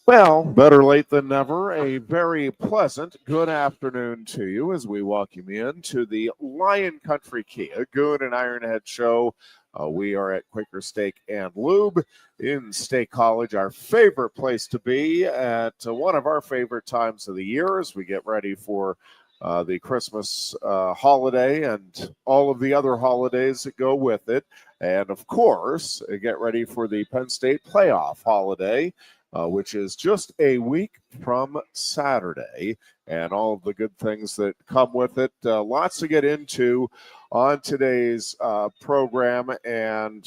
Well, better late than never. A very pleasant good afternoon to you as we welcome you into the Lion Country Kia Goon and Ironhead show. We are at Quaker Steak and Lube in State College, our favorite place to be at one of our favorite times of the year as we get ready for the Christmas holiday and all of the other holidays that go with it. And of course, get ready for the Penn State playoff holiday. Which is just a week from Saturday, and all of the good things that come with it. Lots to get into on today's program. And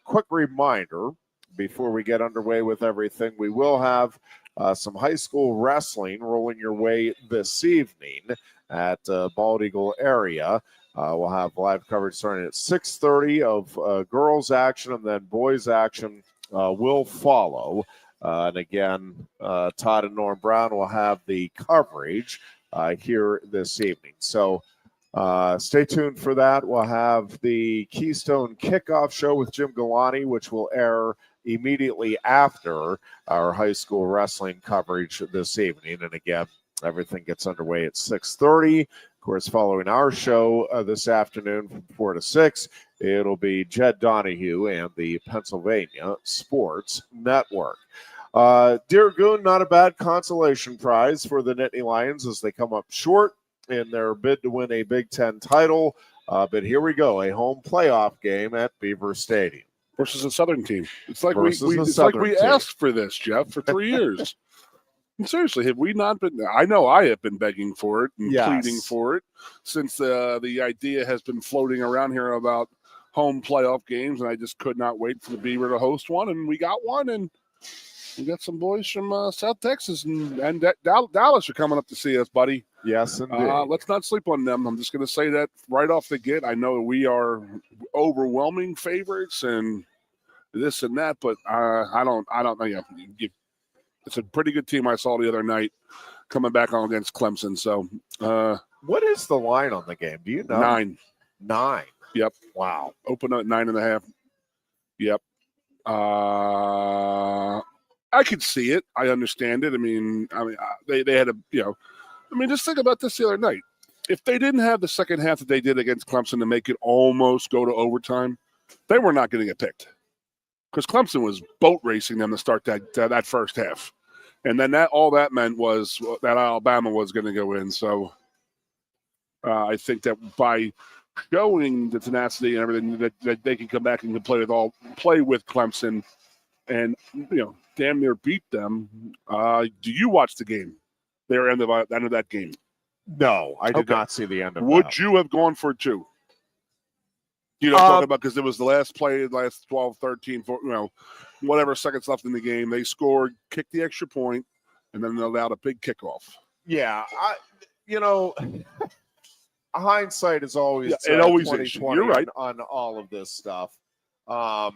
quick reminder before we get underway with everything, we will have some high school wrestling rolling your way this evening at Bald Eagle area. We'll have live coverage starting at 6:30 of girls action, and then boys action will follow. And again, Todd and Norm Brown will have the coverage here this evening. So stay tuned for that. We'll have the Keystone Kickoff Show with Jim Galani, which will air immediately after our high school wrestling coverage this evening. And again, everything gets underway at 6:30. Of course, following our show this afternoon from 4 to 6, it'll be Jed Donahue and the Pennsylvania Sports Network. Dear Goon, not a bad consolation prize for the Nittany Lions as they come up short in their bid to win a Big Ten title. But here we go, a home playoff game at Beaver Stadium. Versus a Southern team. It's like we asked for this, Jeff, for 3 years. And seriously, have we not been? I know I have been begging for it and pleading for it since the idea has been floating around here about home playoff games, and I just could not wait for the Beaver to host one, and we got one, and we got some boys from South Texas and Dallas are coming up to see us, buddy. Yes, indeed. Let's not sleep on them. I'm just going to say that right off the get. I know we are overwhelming favorites and this and that, but I don't know. Yeah, it's a pretty good team I saw the other night coming back on against Clemson. So, what is the line on the game? Do you know? 9. 9. Yep. Wow. Open at 9.5. Yep. I could see it. I understand it. I mean, they had just think about this the other night. If they didn't have the second half that they did against Clemson to make it almost go to overtime, they were not going to get picked. Because Clemson was boat racing them to start that first half. And then all that meant was that Alabama was going to go in. So I think that by showing the tenacity and everything that they can come back and play with Clemson and, damn near beat them. Do you watch the game? Their end of that game? No, I did not see the end of it. Would you have gone for 2? Talking about because it was the last play, last 12, 13, 4, whatever seconds left in the game. They scored, kicked the extra point, and then they allowed a big kickoff. Yeah, hindsight is always it always 20/20 is. You're right on all of this stuff. My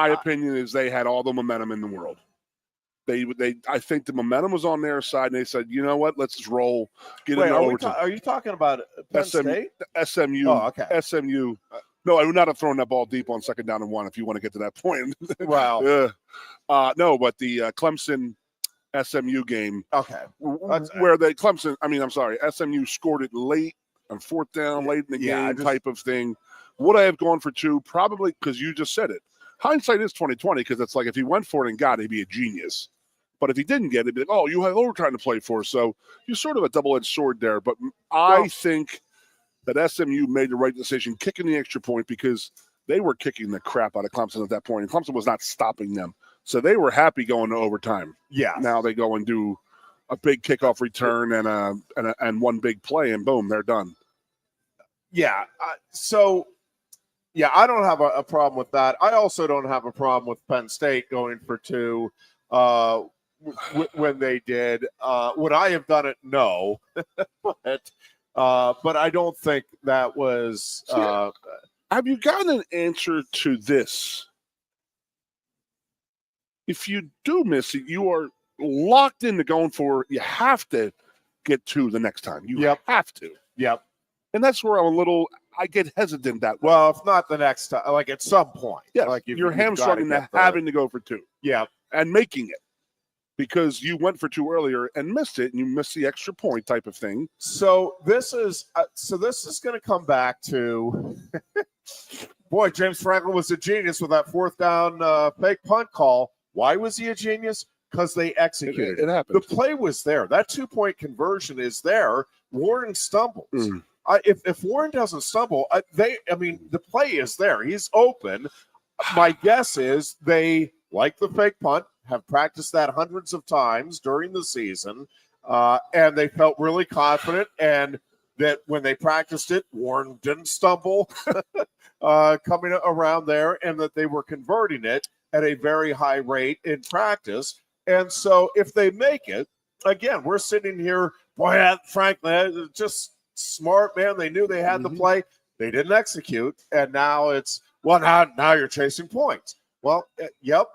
opinion is they had all the momentum in the world. I think the momentum was on their side, and they said, "You know what? Let's just roll." Are you talking about Penn State? SMU. Oh, okay. SMU. No, I would not have thrown that ball deep on 2nd down and 1 if you want to get to that point. Wow. No, but the Clemson SMU game. Okay. Where SMU scored it late on 4th down, late in the game type of thing. Would I have gone for 2? Probably, because you just said it. Hindsight is 20/20 because it's like if he went for it and got it, he'd be a genius. But if he didn't get it, he'd be like, oh, you have overtime to play for. So you're sort of a double-edged sword there. But I think that SMU made the right decision kicking the extra point because they were kicking the crap out of Clemson at that point. And Clemson was not stopping them. So they were happy going to overtime. Yeah. Now they go and do a big kickoff return and one big play, and boom, they're done. Yeah. I don't have a problem with that. I also don't have a problem with Penn State going for 2 when they did. Would I have done it? No. But I don't think that was have you gotten an answer to this? If you do miss it, you are locked into going for. You have to get 2 the next time. You have to. Yep. And that's where I get hesitant that way. Well, if not the next time, like at some point. Yeah, like you're hamstrung having to go for 2. Yeah. And making it. Because you went for 2 earlier and missed it, and you missed the extra point type of thing. So this is going to come back to, boy, James Franklin was a genius with that 4th down fake punt call. Why was he a genius? Because they executed it. It happened. The play was there. That 2-point conversion is there. Warren stumbles. Mm. If Warren doesn't stumble, the play is there. He's open. My guess is they, like the fake punt, have practiced that hundreds of times during the season, and they felt really confident, and that when they practiced it, Warren didn't stumble coming around there, and that they were converting it at a very high rate in practice. And so if they make it, again, we're sitting here, boy, Franklin, just smart, man. They knew they had the play. They didn't execute, and now it's, well, now you're chasing points. Well, yep.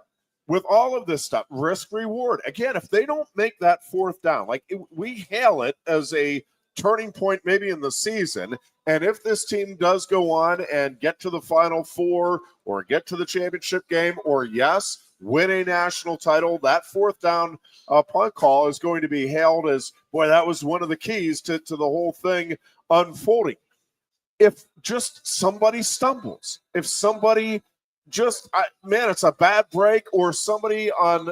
With all of this stuff, risk reward. Again, if they don't make that 4th down, we hail it as a turning point maybe in the season. And if this team does go on and get to the Final Four or get to the championship game or, yes, win a national title, that 4th down punt call is going to be hailed as, boy, that was one of the keys to the whole thing unfolding. If just somebody stumbles, if somebody it's a bad break, or somebody on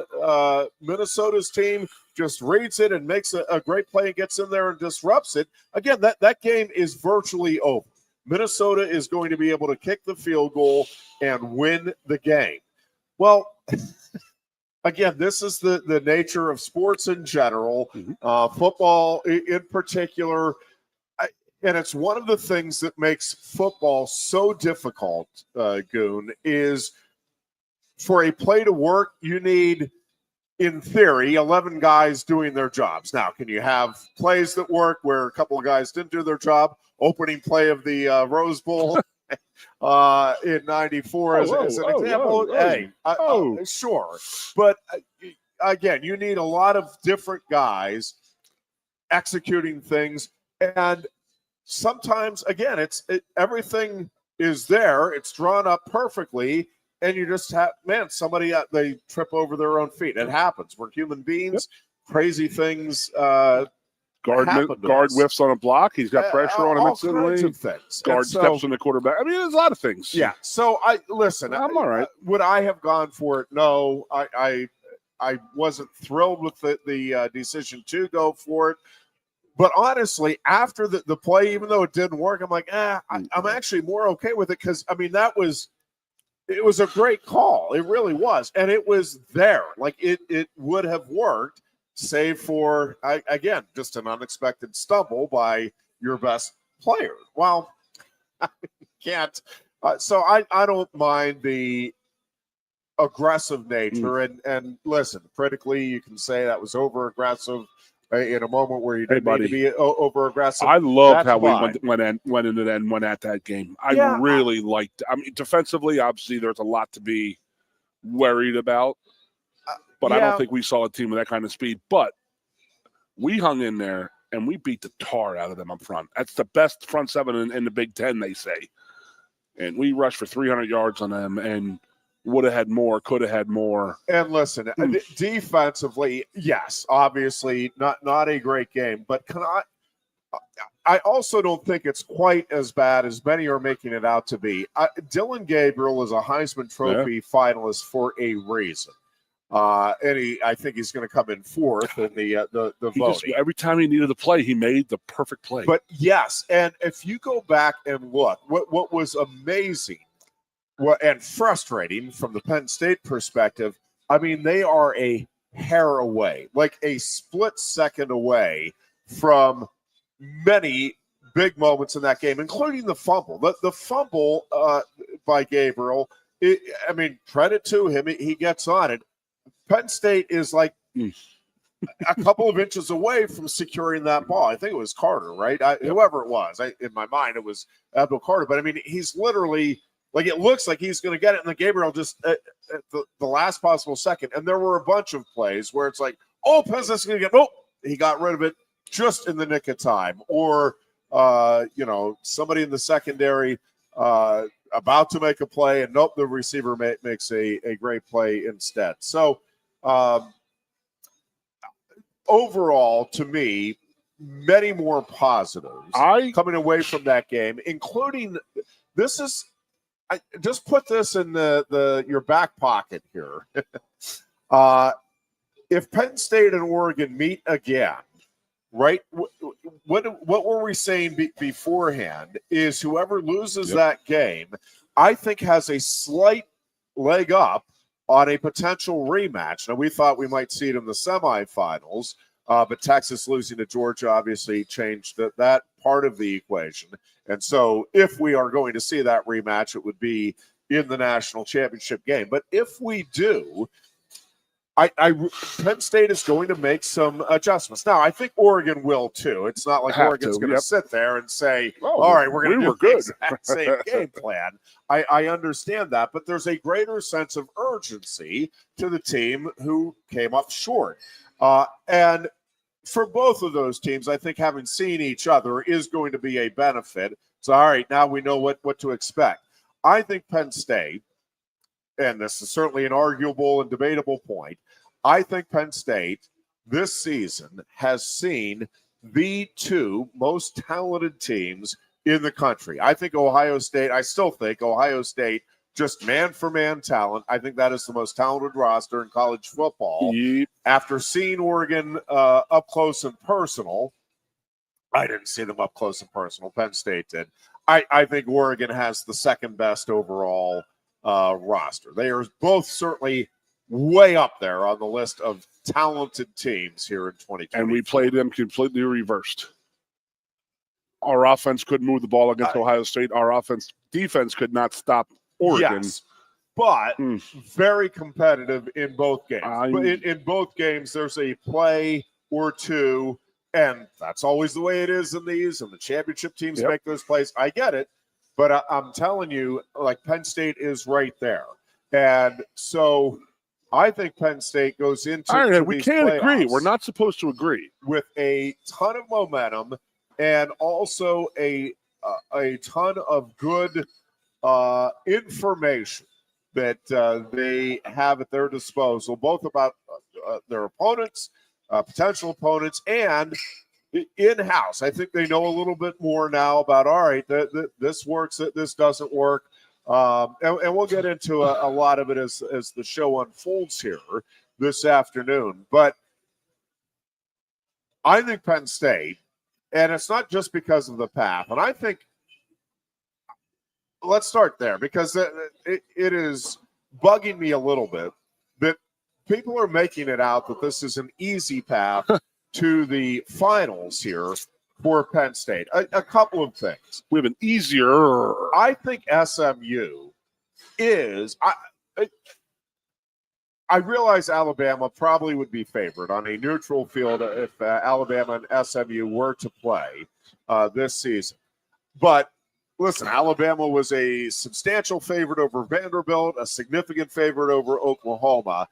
Minnesota's team just reads it and makes a great play and gets in there and disrupts it. Again, that game is virtually over. Minnesota is going to be able to kick the field goal and win the game. Well, again, this is the nature of sports in general, football in particular. And it's one of the things that makes football so difficult, Goon, is for a play to work, you need, in theory, 11 guys doing their jobs. Now, can you have plays that work where a couple of guys didn't do their job? Opening play of the Rose Bowl in 94 as an example. Sure. But, again, you need a lot of different guys executing things. And sometimes, again, everything is there. It's drawn up perfectly, and you just have, somebody, they trip over their own feet. It happens. We're human beings. Yep. Crazy things guard whiffs on a block. He's got pressure on him instantly. Of things. Guard steps on the quarterback. I mean, there's a lot of things. Yeah. So, I'm all right. Would I have gone for it? No. I wasn't thrilled with the decision to go for it. But honestly, after the play, even though it didn't work, I'm like, I'm actually more okay with it because, it was a great call. It really was. And it was there. Like, it would have worked, save for, again, just an unexpected stumble by your best player. Well, I can't. So I don't mind the aggressive nature. And listen, critically, you can say that was over-aggressive. In a moment where you didn't need to be over aggressive. I love how we went into that and went at that game. I really liked. Defensively, obviously, there's a lot to be worried about, but I don't think we saw a team with that kind of speed. But we hung in there and we beat the tar out of them up front. That's the best front seven in the Big Ten, they say. And we rushed for 300 yards on them and would have had more, could have had more. And listen, defensively, yes, obviously not a great game, but I also don't think it's quite as bad as many are making it out to be. Dylan Gabriel is a Heisman Trophy finalist for a reason. And I think he's going to come in fourth in the voting. Every time he needed to play, he made the perfect play. But yes, and if you go back and look, what was amazing and frustrating from the Penn State perspective, they are a hair away, like a split second away from many big moments in that game, including the fumble. The fumble by Gabriel, credit to him, he gets on it. Penn State is like a couple of inches away from securing that ball. I think it was Carter, right? Whoever it was. In my mind, it was Abdul Carter. But, he's literally – like, it looks like he's going to get it, and then Gabriel just at the last possible second. And there were a bunch of plays where it's like, Penn State's going to get – he got rid of it just in the nick of time. Or somebody in the secondary about to make a play, and nope, the receiver makes a great play instead. So overall, to me, many more positives coming away from that game, including I just put this in your back pocket here. If Penn State and Oregon meet again, right? What were we saying beforehand is whoever loses that game, I think has a slight leg up on a potential rematch. Now, we thought we might see it in the semifinals, but Texas losing to Georgia obviously changed that part of the equation. And so if we are going to see that rematch, it would be in the national championship game. But if we do, Penn State is going to make some adjustments. Now, I think Oregon will too. It's not like Oregon's going to sit there and say, all right, we're going to do the exact same game plan. I understand that, but there's a greater sense of urgency to the team who came up short. And for both of those teams, I think having seen each other is going to be a benefit. So, all right, now we know what to expect. I think Penn State, and this is certainly an arguable and debatable point, I think Penn State this season has seen the two most talented teams in the country. I still think Ohio State, just man-for-man talent, I think that is the most talented roster in college football. Yep. After seeing Oregon up close and personal, I didn't see them up close and personal. Penn State did. I think Oregon has the second best overall roster. They are both certainly way up there on the list of talented teams here in 2020. And we played them completely reversed. Our offense couldn't move the ball against Ohio State. Our defense could not stop Oregon. Yes, but very competitive in both games. In both games, there's a play or two, and that's always the way it is in these, and the championship teams make those plays. I get it, but I'm telling you, like, Penn State is right there. And so I think Penn State goes into we can't agree. We're not supposed to agree. With a ton of momentum and also a ton of good information that they have at their disposal, both about their opponents, potential opponents, and in-house. I think they know a little bit more now about, all right, this works, this doesn't work. And we'll get into a lot of it as the show unfolds here this afternoon. But I think Penn State, and it's not just because of the path, and I think let's start there, because it is bugging me a little bit that people are making it out that this is an easy path to the finals here for Penn State. A couple of things. We have an easier. I think SMU is. I realize Alabama probably would be favored on a neutral field if Alabama and SMU were to play this season. But listen, Alabama was a substantial favorite over Vanderbilt, a significant favorite over Oklahoma.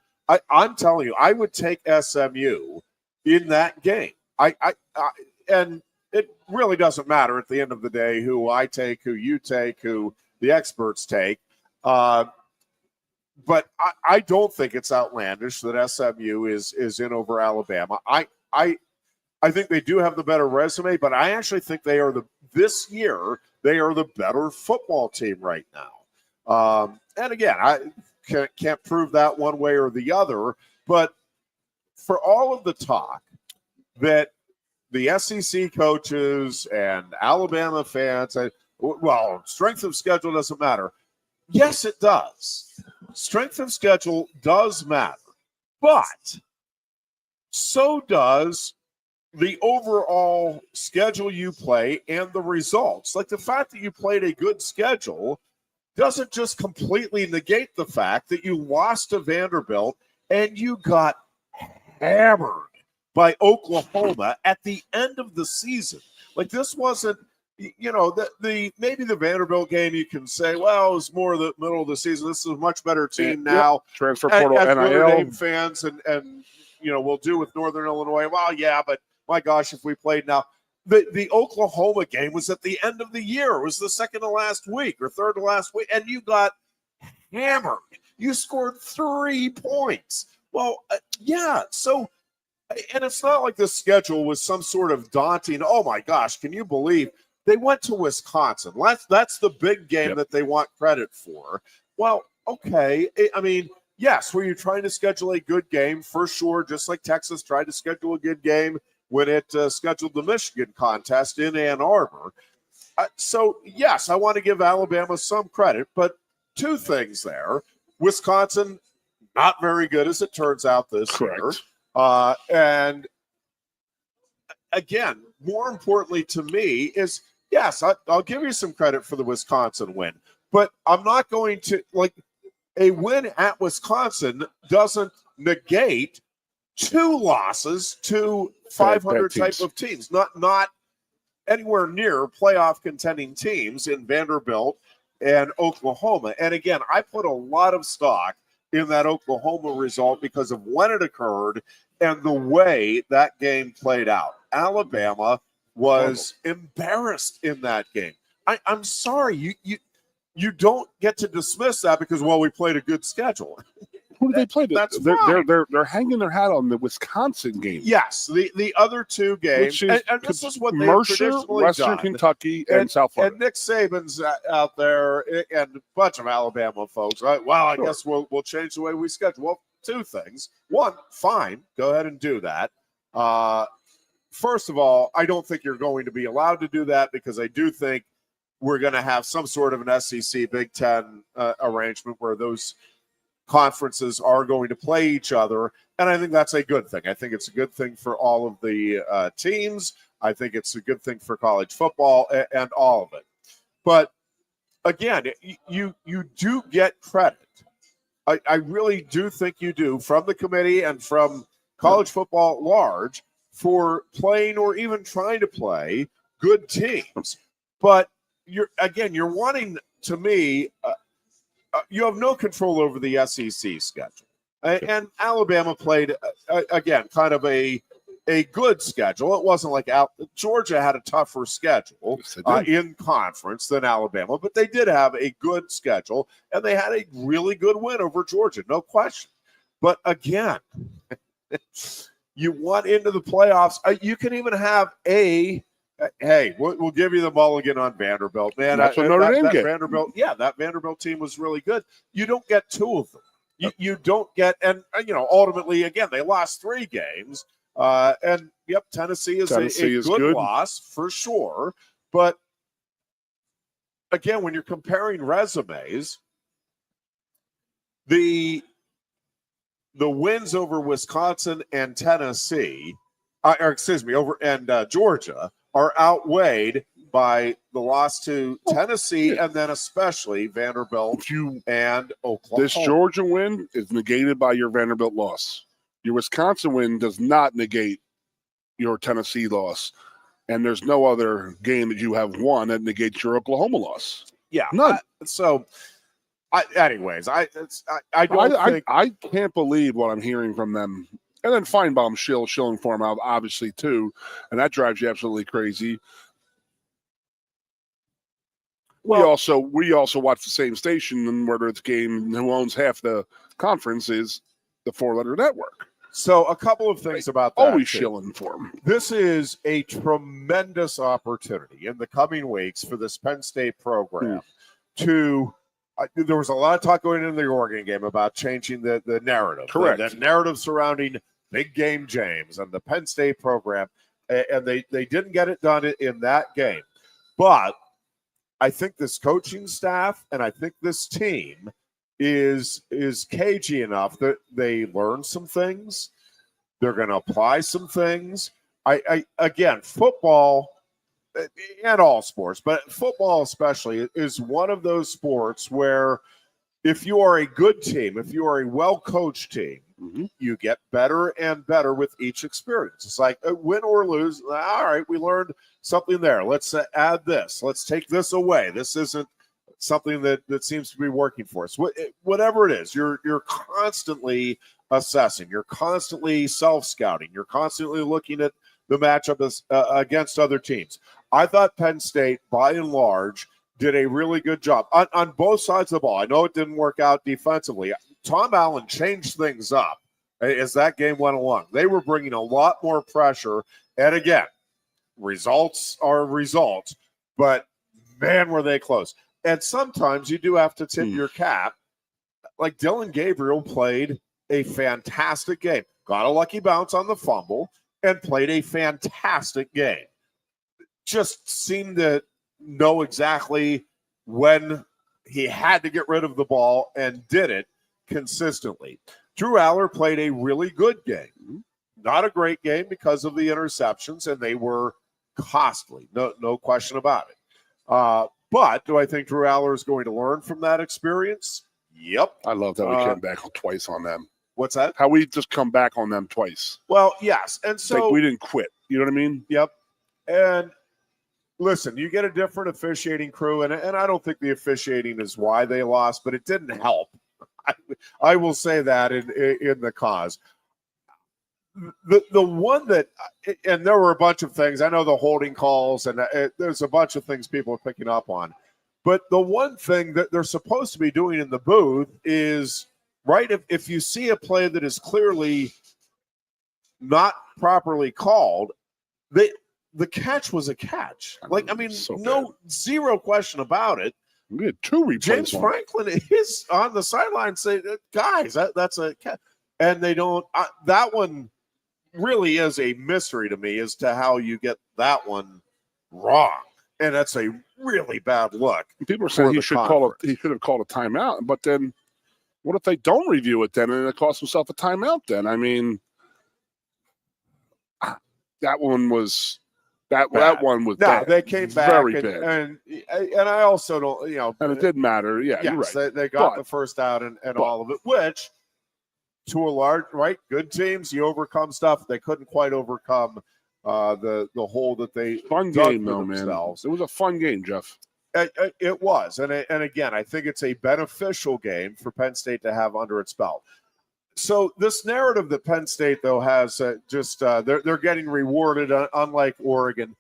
I'm telling you, I would take SMU in that game. And it really doesn't matter at the end of the day who I take, who you take, who the experts take. But I don't think it's outlandish that SMU is in over Alabama. I think they do have the better resume, but I actually think this year they are the better football team right now. And again, I can't prove that one way or the other, but for all of the talk that the SEC coaches and Alabama fans, well, strength of schedule doesn't matter. Yes, it does. Strength of schedule does matter, but so does the overall schedule you play and the results. Like, the fact that you played a good schedule doesn't just completely negate the fact that you lost to Vanderbilt and you got hammered by Oklahoma at the end of the season. Like, this wasn't, maybe the Vanderbilt game you can say, well, it was more the middle of the season. This is a much better team now. Transfer portal, as NIL. Notre Dame fans and we'll do with Northern Illinois. Well, yeah, but my gosh, if we played now. The Oklahoma game was at the end of the year. It was the second to last week or third to last week, and you got hammered. You scored 3 points. Well, yeah. So, and it's not like the schedule was some sort of daunting. Oh my gosh, can you believe they went to Wisconsin? That's the big game that they want credit for. Well, okay. I mean, yes, were you trying to schedule a good game? For sure, just like Texas tried to schedule a good game when it scheduled the Michigan contest in Ann Arbor. So, yes, I want to give Alabama some credit, but two things there. Wisconsin, not very good as it turns out this year. And again, more importantly to me is, yes, I'll give you some credit for the Wisconsin win, but I'm not going to, like, a win at Wisconsin doesn't negate 2 losses to 500 type of teams, not anywhere near playoff contending teams in Vanderbilt and Oklahoma. And again, I put a lot of stock in that Oklahoma result because of when it occurred and the way that game played out. Alabama was embarrassed in that game. I'm sorry, you don't get to dismiss that because, well, we played a good schedule. Who do they play? That's they're hanging their hat on the Wisconsin game. Yes, the other 2 games, and this is what they've traditionally Western done. Kentucky, and South Florida. And Nick Saban's out there, and a bunch of Alabama folks. Right? Well, I guess we'll change the way we schedule. Well, 2 things. One, fine, go ahead and do that. First of all, I don't think you're going to be allowed to do that because I do think we're going to have some sort of an SEC Big Ten arrangement where those conferences are going to play each other, and I think that's a good thing. I think it's a good thing for all of the teams. I think it's a good thing for college football and all of it. But again, you do get credit. I really do think you do from the committee and from college football at large for playing or even trying to play good teams. But you're wanting, to me, you have no control over the SEC schedule. And Alabama played, again, kind of a good schedule. It wasn't like Georgia had a tougher schedule in conference than Alabama, but they did have a good schedule, and they had a really good win over Georgia, no question. But again, you want into the playoffs. You can even have hey, we'll give you the mulligan on Vanderbilt, man. That's what Notre Dame get. That Vanderbilt team was really good. You don't get 2 of them. You don't get, and ultimately, again, they lost 3 games. And yep, Tennessee is a good loss for sure. But again, when you're comparing resumes, the wins over Wisconsin and Tennessee, Georgia, are outweighed by the loss to Tennessee and then especially Vanderbilt and Oklahoma. This Georgia win is negated by your Vanderbilt loss. Your Wisconsin win does not negate your Tennessee loss. And there's no other game that you have won that negates your Oklahoma loss. Yeah. None. I can't believe what I'm hearing from them. And then Feinbaum shilling for him out, obviously, too. And that drives you absolutely crazy. Well, we also watch the same station, and whether it's game who owns half the conference is the 4-letter network. So a couple of things about that. Always shilling for them. This is a tremendous opportunity in the coming weeks for this Penn State program to there was a lot of talk going into the Oregon game about changing the narrative. Correct. The narrative surrounding Big Game James and the Penn State program, and they didn't get it done in that game. But I think this coaching staff and I think this team is cagey enough that they learn some things. They're going to apply some things. Again, football and all sports, but football especially is one of those sports where if you are a good team, if you are a well-coached team, you get better and better with each experience. It's like win or lose. All right, we learned something there. Let's add this. Let's take this away. This isn't something that seems to be working for us. Whatever it is, you're constantly assessing. You're constantly self-scouting. You're constantly looking at the matchup is, against other teams. I thought Penn State, by and large, did a really good job on both sides of the ball. I know it didn't work out defensively. Tom Allen changed things up as that game went along. They were bringing a lot more pressure. And again, results are results, but man, were they close. And sometimes you do have to tip your cap. Like Dylan Gabriel played a fantastic game, got a lucky bounce on the fumble, and played a fantastic game. Just seemed to know exactly when he had to get rid of the ball and did it consistently. Drew Aller played a really good game. Not a great game because of the interceptions, and they were costly. No question about it. But do I think Drew Aller is going to learn from that experience? Yep. I love that we came back twice on them. What's that? How we just come back on them twice. Well, yes. And so like we didn't quit. You know what I mean? Yep. And listen, you get a different officiating crew, and I don't think the officiating is why they lost, but it didn't help. I will say that in the cause. The one that, and there were a bunch of things. I know the holding calls, and there's a bunch of things people are picking up on. But the one thing that they're supposed to be doing in the booth is, right, if you see a play that is clearly not properly called, the catch was a catch. Like, I mean, zero question about it. We had 2 replays. James Franklin is on the sideline saying, guys, that's a catch. And they don't, that one really is a mystery to me as to how you get that one wrong. And that's a really bad look. People are saying he should have called a timeout, but then what if they don't review it then and it costs himself a timeout then? I mean, that one was that one was bad. They came back very bad. And I also don't, and it didn't matter. Yeah, yes, you're right. They got the first out and all of it, which to a large, right, good teams, you overcome stuff. They couldn't quite overcome the hole that they fun game though, themselves. Man. It was a fun game, Jeff. It was, and again, I think it's a beneficial game for Penn State to have under its belt. So this narrative that Penn State though has they're getting rewarded, unlike Oregon.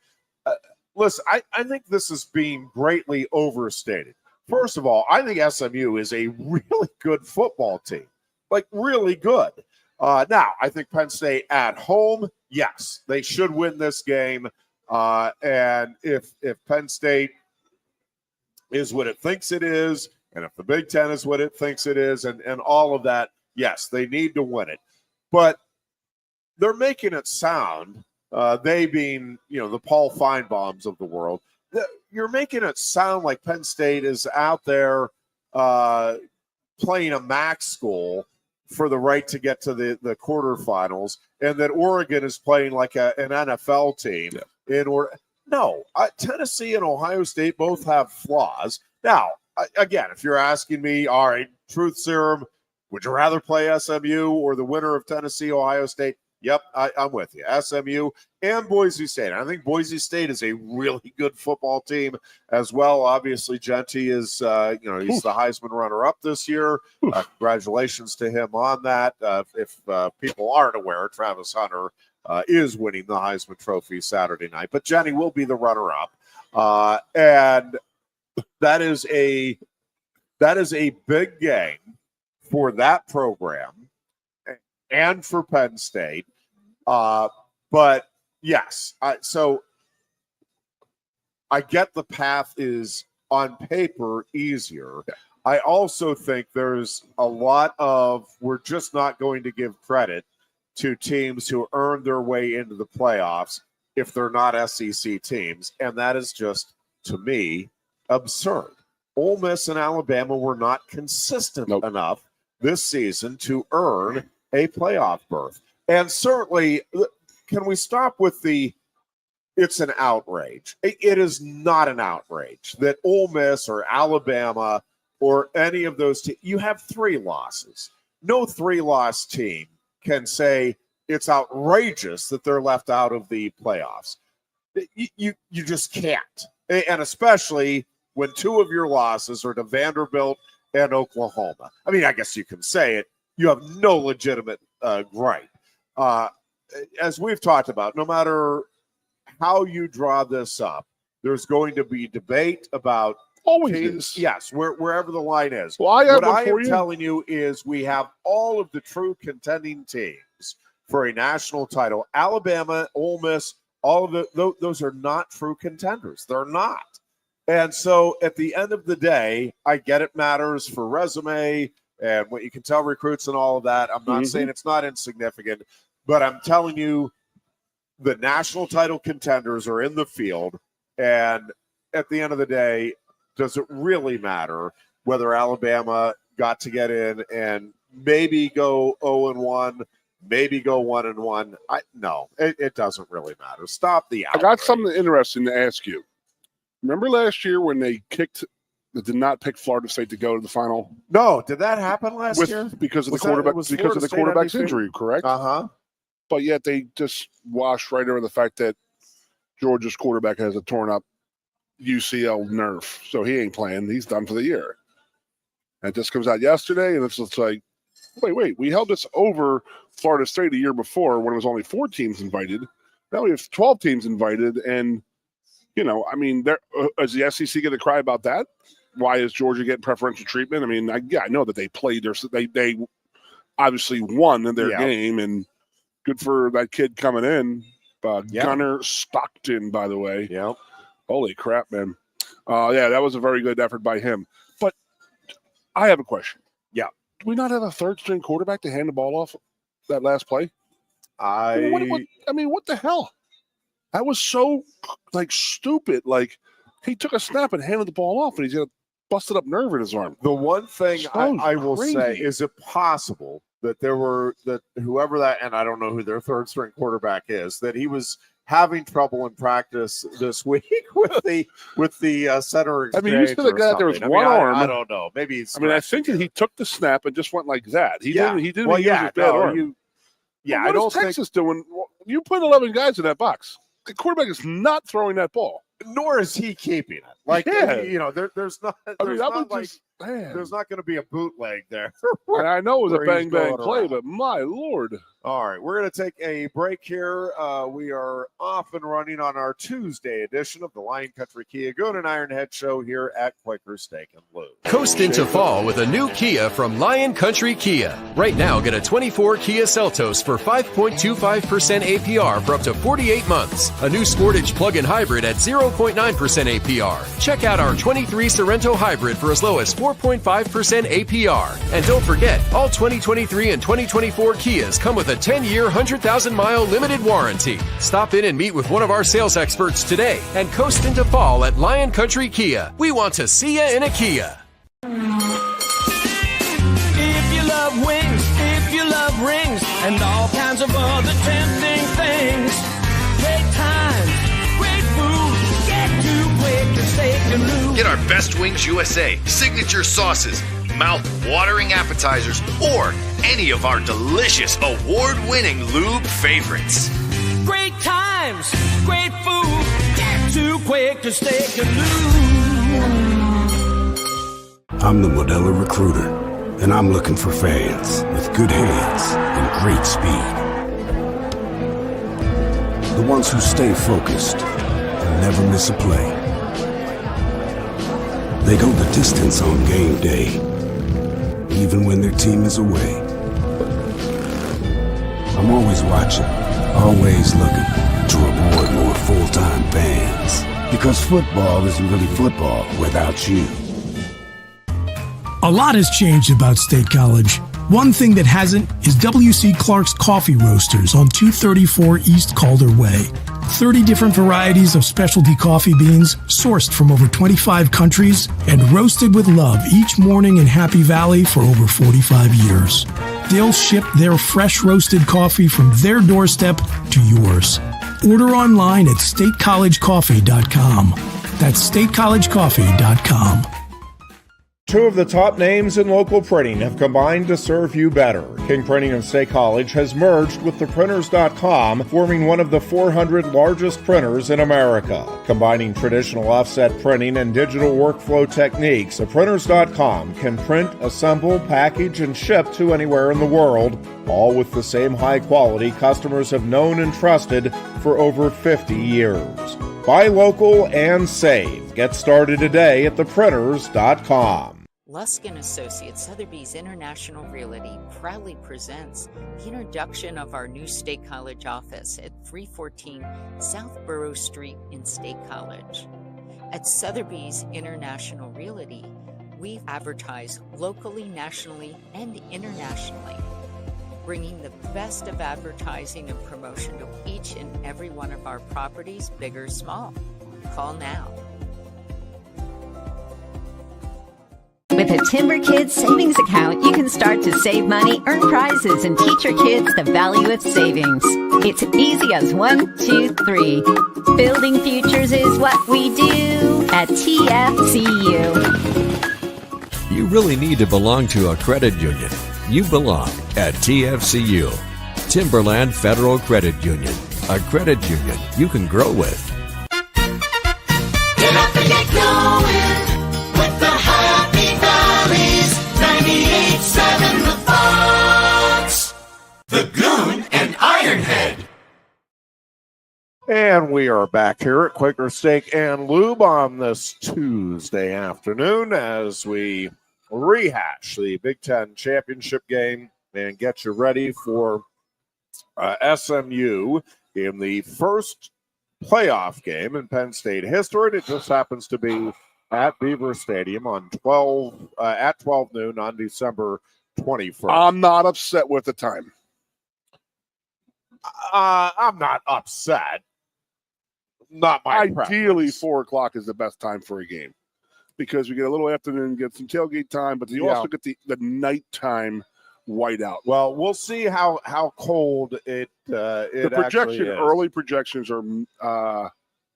Listen, I think this is being greatly overstated. First of all, I think SMU is a really good football team, like really good. Now, I think Penn State at home, yes, they should win this game. And if Penn State is what it thinks it is, and if the Big Ten is what it thinks it is, and all of that, yes, they need to win it. But they're making it sound, they being, the Paul Feinbaums of the world, you're making it sound like Penn State is out there playing a MAC school for the right to get to the quarterfinals, and that Oregon is playing like an NFL team. Yeah. No, Tennessee and Ohio State both have flaws. Now, again, if you're asking me, all right, truth serum, would you rather play SMU or the winner of Tennessee, Ohio State? Yep, I'm with you. SMU and Boise State. I think Boise State is a really good football team as well. Obviously, Genty is, he's the Heisman runner-up this year. Congratulations to him on that. If people aren't aware, Travis Hunter is winning the Heisman Trophy Saturday night, but Genty will be the runner-up. And that is a big game for that program and for Penn State. But yes, so I get the path is on paper easier. Yeah. I also think there's a lot of, we're just not going to give credit to teams who earn their way into the playoffs if they're not SEC teams. And that is just, to me, absurd. Ole Miss and Alabama were not consistent enough this season to earn a playoff berth. And certainly, can we stop with it's an outrage. It is not an outrage that Ole Miss or Alabama or any of those teams, you have 3 losses. No 3-loss team can say it's outrageous that they're left out of the playoffs. You just can't. And especially when 2 of your losses are to Vanderbilt and Oklahoma. I mean, I guess you can say it. You have no legitimate gripe. as we've talked about, no matter how you draw this up, there's going to be debate about Always teams. is. Yes, wherever the line is. Well, I have what one I for am you. telling you is we have all of the true contending teams for a national title. Alabama, Ole Miss, all of those are not true contenders. They're not. And so at the end of the day, I get it matters for resume and what you can tell recruits and all of that. I'm not saying it's not insignificant, but I'm telling you the national title contenders are in the field. And at the end of the day, does it really matter whether Alabama got to get in and maybe go 0-1, maybe go 1-1? No, it doesn't really matter. Stop the outrage. I got something interesting to ask you. Remember last year when they did not pick Florida State to go to the final? No, did that happen last year? Because of Was the quarterback, was because of the Florida quarterback's State injury, correct? Uh-huh. But yet they just washed right over the fact that Georgia's quarterback has a torn up UCL nerve, so he ain't playing. He's done for the year. And this comes out yesterday, and it's just like, wait, we held this over Florida State a year before when it was only 4 teams invited. Now we have 12 teams invited, and is the SEC going to cry about that? Why is Georgia getting preferential treatment? I mean, I know that they played they obviously won their game, and good for that kid coming in. Gunnar Stockton, by the way. Yeah. Holy crap, man. That was a very good effort by him. But I have a question. Yeah. Do we not have a third-string quarterback to hand the ball off that last play? What the hell? That was so, stupid. He took a snap and handed the ball off, and he's got a busted up nerve in his arm. The one thing I will say, is it possible that whoever that, and I don't know who their third-string quarterback is, that he was having trouble in practice this week with the center exchange? You said the guy there was one arm. I don't know. Maybe he's. I think that he took the snap and just went like that. He didn't use his bad arm. What is Texas doing? You put 11 guys in that box. The quarterback is not throwing that ball. Nor is he keeping it. There's not. There's not going to be a bootleg there. I know it was a bang play, but my Lord. All right, we're going to take a break here. We are off and running on our Tuesday edition of the Lion Country Kia Goon and Ironhead show here at Quaker Steak Lube. Coast into fall with a new Kia from Lion Country Kia. Right now, get a 24 Kia Seltos for 5.25% APR for up to 48 months. A new Sportage plug-in hybrid at 0.9% APR. Check out our 23 Sorrento hybrid for as low as 4.5% APR. And don't forget, all 2023 and 2024 Kias come with a 10-year, 100,000-mile limited warranty. Stop in and meet with one of our sales experts today and coast into fall at Lion Country Kia. We want to see you in a Kia. If you love wings, if you love rings, and all kinds of other tempting things, great times, great food, get to Quaker Steak Lube. Get our Best Wings USA, signature sauces, mouth-watering appetizers, or any of our delicious award-winning lube favorites. Great times, great food, get to Quaker Steak Lube. I'm the Modelo Recruiter, and I'm looking for fans with good hands and great speed. The ones who stay focused and never miss a play. They go the distance on game day, even when their team is away. I'm always watching, always looking to reward more full-time fans. Because football isn't really football without you. A lot has changed about State College. One thing that hasn't is W.C. Clark's Coffee Roasters on 234 East Calder Way. 30 different varieties of specialty coffee beans sourced from over 25 countries and roasted with love each morning in Happy Valley for over 45 years. They'll ship their fresh roasted coffee from their doorstep to yours. Order online at statecollegecoffee.com. That's statecollegecoffee.com. Two of the top names in local printing have combined to serve you better. King Printing of State College has merged with theprinters.com, forming one of the 400 largest printers in America. Combining traditional offset printing and digital workflow techniques, theprinters.com can print, assemble, package, and ship to anywhere in the world, all with the same high quality customers have known and trusted for over 50 years. Buy local and save. Get started today at theprinters.com. Lusk & Associates, Sotheby's International Realty proudly presents the introduction of our new State College office at 314 South Borough Street in State College. At Sotheby's International Realty, we advertise locally, nationally, and internationally, bringing the best of advertising and promotion to each and every one of our properties, big or small. Call now. With a Timber Kids savings account, you can start to save money, earn prizes, and teach your kids the value of savings. It's easy as 1, 2, 3. Building futures is what we do at TFCU. You really need to belong to a credit union. You belong at TFCU, Timberland Federal Credit Union, a credit union you can grow with. Get up and get going with the Happy Valleys 98.7 The Fox, the Goon and Ironhead. And we are back here at Quaker Steak and Lube on this Tuesday afternoon as we rehash the Big Ten championship game and get you ready for SMU in the first playoff game in Penn State history. It just happens to be at Beaver Stadium on 12 noon on December 21st. I'm not upset with the time. I'm not upset. Not my Ideally, preference. 4 o'clock is the best time for a game because we get a little afternoon, get some tailgate time, but you also get the nighttime whiteout. Well, we'll see how cold it The projection, early projections are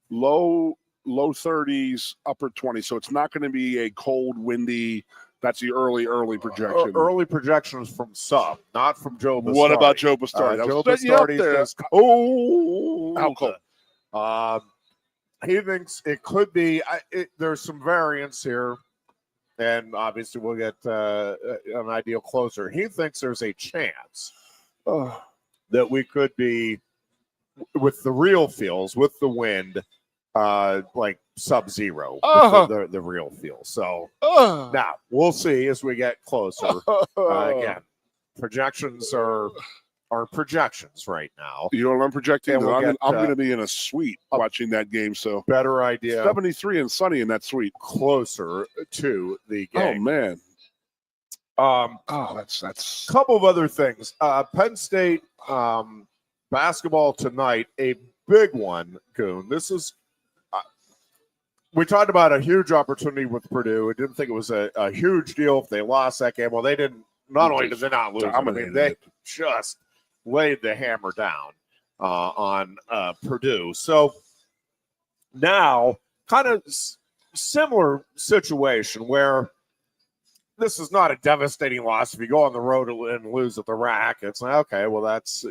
low 30s, upper 20s, so it's not going to be a cold, windy. That's the early projection. Early projections from Sub, not from Joe Bastardi. What about Joe Bastardi? Joe Bastardi says, how cold? He thinks it could be. There's some variance here, and obviously we'll get an ideal closer. He thinks there's a chance that we could be with the real feels, with the wind, like sub-zero, the real feel. So now we'll see as we get closer. Again, projections are projections right now. You know what I'm projecting? We'll I'm going to be in a suite watching that game. So better idea. 73 and sunny in that suite, closer to the game. Oh man. That's a couple of other things. Penn State basketball tonight, a big one. Goon. This is. We talked about a huge opportunity with Purdue. I didn't think it was a huge deal if they lost that game. Well, they didn't. Not only did they not lose, they just laid the hammer down on Purdue. So now, kind of similar situation where this is not a devastating loss. If you go on the road and lose at the rack, it's like, okay, well, that's,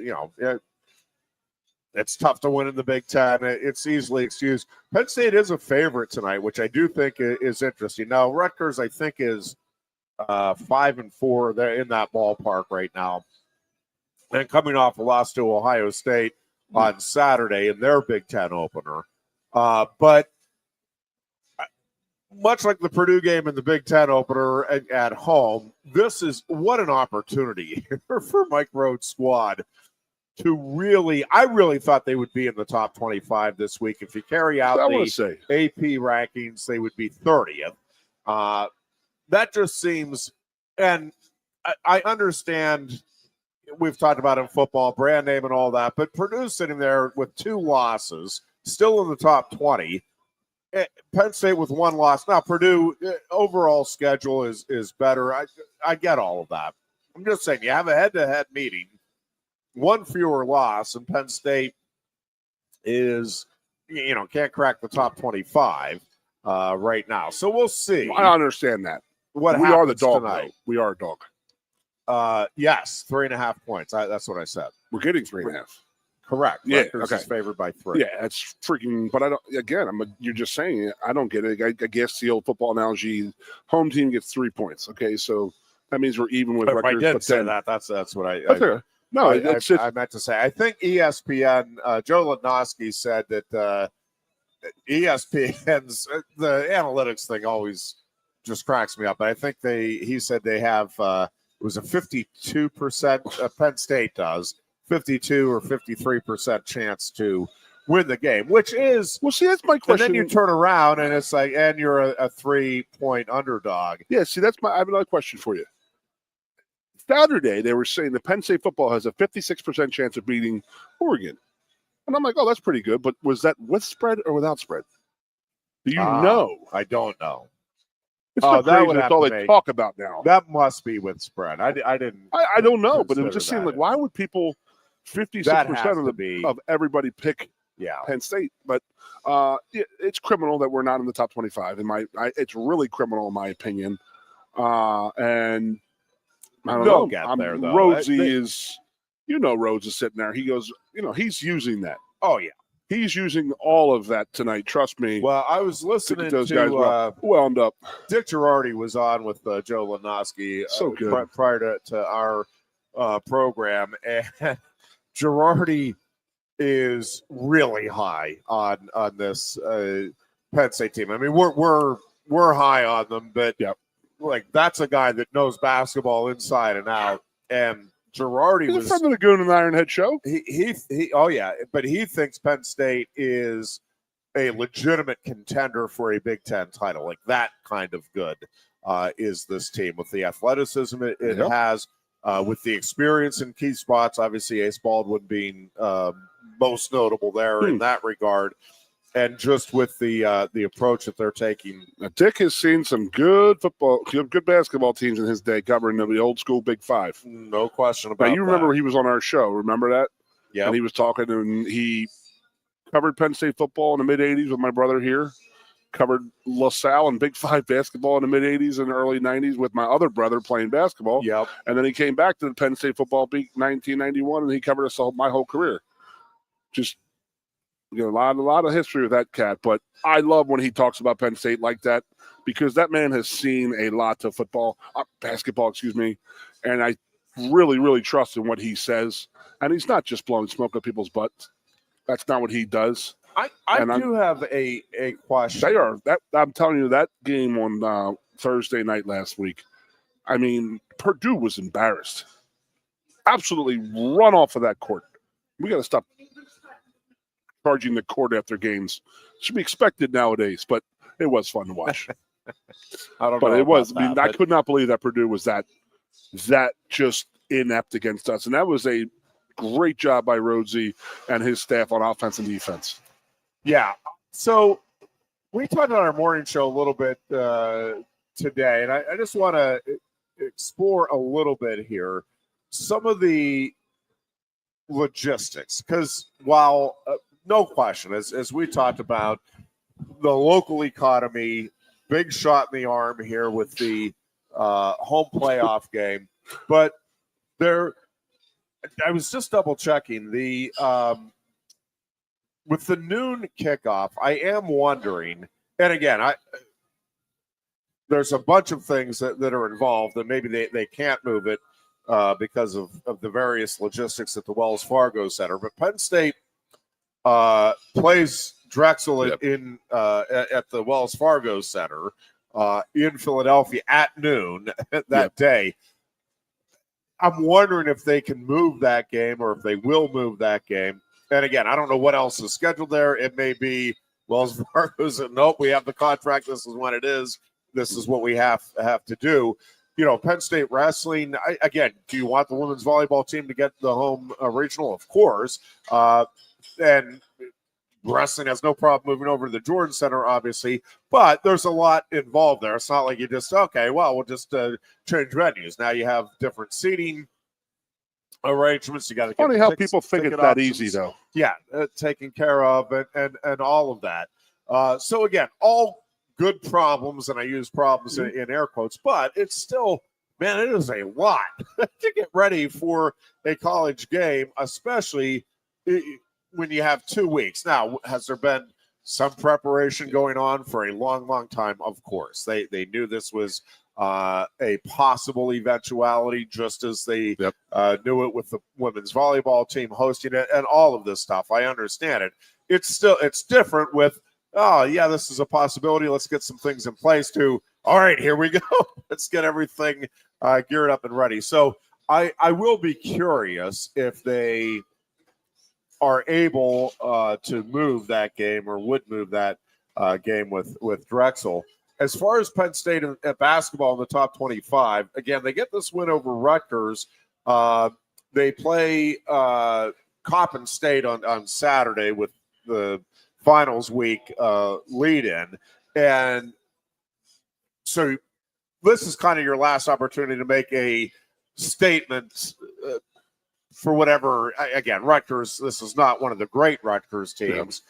it's tough to win in the Big Ten. It's easily excused. Penn State is a favorite tonight, which I do think is interesting. Now, Rutgers, I think, is 5-4. They're in that ballpark right now. And coming off a loss to Ohio State on Saturday in their Big Ten opener. But much like the Purdue game in the Big Ten opener at home, this is what an opportunity for Mike Rhodes' squad to really, I really thought they would be in the top 25 this week. If you carry out the AP rankings, they would be 30th. That just seems, and I understand we've talked about in football, brand name and all that, but Purdue sitting there with 2 losses, still in the top 20. Penn State with 1 loss. Now, Purdue, overall schedule is better. I get all of that. I'm just saying, you have a head-to-head meeting, 1 fewer loss, and Penn State is, can't crack the top 25 right now. So we'll see. I understand that. what we are the happens dog tonight. though. We are a dog. Yes, 3.5 points. That's what I said. We're getting 3.5. Correct. Yeah, Rutgers is favored by 3. Yeah, that's freaking. But I don't. Again, you're just saying it. I don't get it. I guess the old football analogy: home team gets 3 points. Okay, so that means we're even with If I Rutgers. did but say then, that, that's what I. No, I meant to say. I think ESPN. Joe Lednowski said that ESPN's the analytics thing always just cracks me up. But I think he said they have it was a 52%. Penn State does 52 or 53% chance to win the game, which is see, that's my question. And then you turn around and it's like, and you're a 3-point underdog. Yeah, see, I have another question for you. Saturday, they were saying the Penn State football has a 56% chance of beating Oregon. And I'm like, oh, that's pretty good. But was that with spread or without spread? Do you know? I don't know. It's so crazy. That's all they talk about now. That must be with spread. I didn't. I don't know, but it just seemed like, why would people 56% of everybody pick Penn State? But it's criminal that we're not in the top 25. It's really criminal in my opinion. And I don't know. Get there, though. Rhodesy is, Rhodes is sitting there. He goes, he's using that. Oh, yeah. He's using all of that tonight. Trust me. Well, I was listening to those guys wound up. Dick Girardi was on with Joe Lednowski so good. Prior to our program. And Girardi is really high on this Penn State team. I mean, we're high on them, but like that's a guy that knows basketball inside and out. And Girardi was from the Goon and Ironhead show. But he thinks Penn State is a legitimate contender for a Big Ten title. Like that kind of good is this team with the athleticism it has, with the experience in key spots. Obviously, Ace Baldwin being most notable there in that regard. And just with the approach that they're taking. Now, Dick has seen some good basketball teams in his day covering the old school Big Five. No question about that. You remember he was on our show. Remember that? Yeah. And he was talking, and he covered Penn State football in the mid-'80s with my brother here. Covered LaSalle and Big Five basketball in the mid-'80s and early '90s with my other brother playing basketball. Yep. And then he came back to the Penn State football beat 1991, and he covered us my whole career. Just a lot of history with that cat, but I love when he talks about Penn State like that because that man has seen a lot of basketball, and I really, really trust in what he says. And he's not just blowing smoke at people's butts. That's not what he does. I do have a question. I'm telling you, that game on Thursday night last week, I mean, Purdue was embarrassed. Absolutely run off of that court. We got to stop charging the court after games. Should be expected nowadays, but it was fun to watch. I could not believe that Purdue was that just inept against us. And that was a great job by Rhodesy and his staff on offense and defense. Yeah. So we talked on our morning show a little bit today, and I just want to explore a little bit here some of the logistics, because while no question, as we talked about, the local economy, big shot in the arm here with the home playoff game. But I was just double checking the with the noon kickoff. I am wondering, and again, there's a bunch of things that are involved, and maybe they can't move it because of the various logistics at the Wells Fargo Center. But Penn State plays Drexel in at the Wells Fargo Center in Philadelphia at noon that day. I'm wondering if they can move that game or if they will move that game. And again, I don't know what else is scheduled there. It may be Wells Fargo said, nope, we have the contract. This is what it is. This is what we have to do. You know, Penn State Wrestling, again, do you want the women's volleyball team to get the home regional? Of course. And wrestling has no problem moving over to the Jordan Center, obviously, but there's a lot involved there. It's not like you just, okay, well, we'll just change venues. Now you have different seating arrangements. You got to funny how people think it's that easy, though. Yeah, taken care of and all of that. So again, all good problems, and I use problems in air quotes, but it's still, man, it is a lot to get ready for a college game, especially when you have 2 weeks. Now, has there been some preparation going on for a long, long time? Of course. They knew this was a possible eventuality, just as they knew it with the women's volleyball team hosting it and all of this stuff. I understand it. It's different with, oh, yeah, this is a possibility. Let's get some things in place to, all right, here we go. Let's get everything geared up and ready. So I will be curious if they are able to move that game, or would move that game with Drexel. As far as Penn State at basketball in the top 25, again, they get this win over Rutgers. They play Coppin State on Saturday with the finals week lead-in. And so this is kind of your last opportunity to make a statement for whatever. Again, Rutgers, this is not one of the great Rutgers teams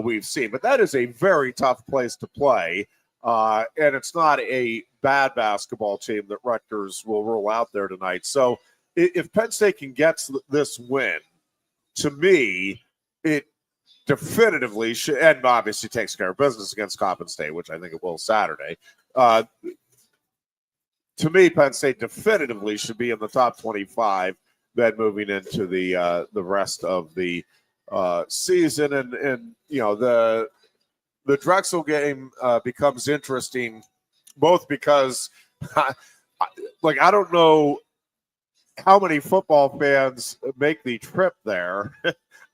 we've seen, but that is a very tough place to play. And it's not a bad basketball team that Rutgers will roll out there tonight. So if Penn State can get this win, to me, it definitively should, and obviously takes care of business against Coppin State, which I think it will Saturday. To me, Penn State definitively should be in the top 25, then moving into the rest of the season. And you know, the Drexel game becomes interesting, both because, I don't know how many football fans make the trip there,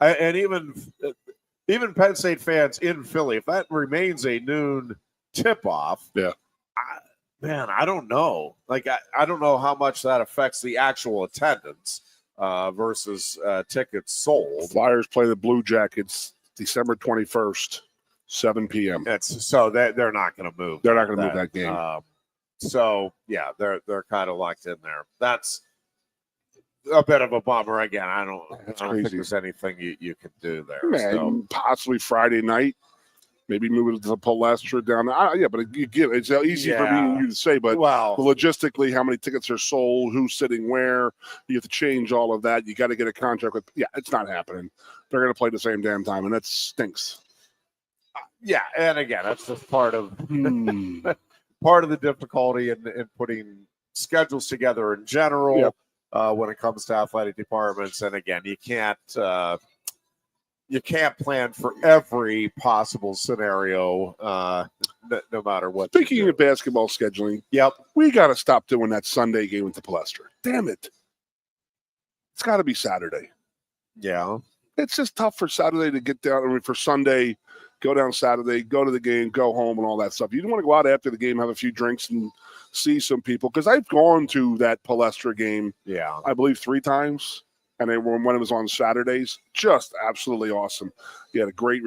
and even Penn State fans in Philly, if that remains a noon tip-off, I don't know. I don't know how much that affects the actual attendance versus tickets sold. Byers play the Blue Jackets December 21st. 7 p.m. So they're not going to move. They're not going to move that game. So yeah, they're kind of locked in there. That's a bit of a bummer. Again, I don't think there's anything you can do there. Man, so. Possibly Friday night. Maybe move it to the Palestra down. But it's easy for me and you to say. But logistically, how many tickets are sold? Who's sitting where? You have to change all of that. You got to get a contract with. Yeah, it's not happening. They're going to play the same damn time, and that stinks. Yeah, and again, that's just part of the difficulty in putting schedules together in general when it comes to athletic departments. And again, you can't plan for every possible scenario, no matter what. Speaking of basketball scheduling, we got to stop doing that Sunday game with the Palestra. Damn it! It's got to be Saturday. Yeah, it's just tough for Saturday to get down. I mean, for Sunday. Go down Saturday, go to the game, go home, and all that stuff. You don't want to go out after the game, have a few drinks, and see some people. Because I've gone to that Palestra game, I believe 3 times, and when it was on Saturdays, just absolutely awesome. You had a great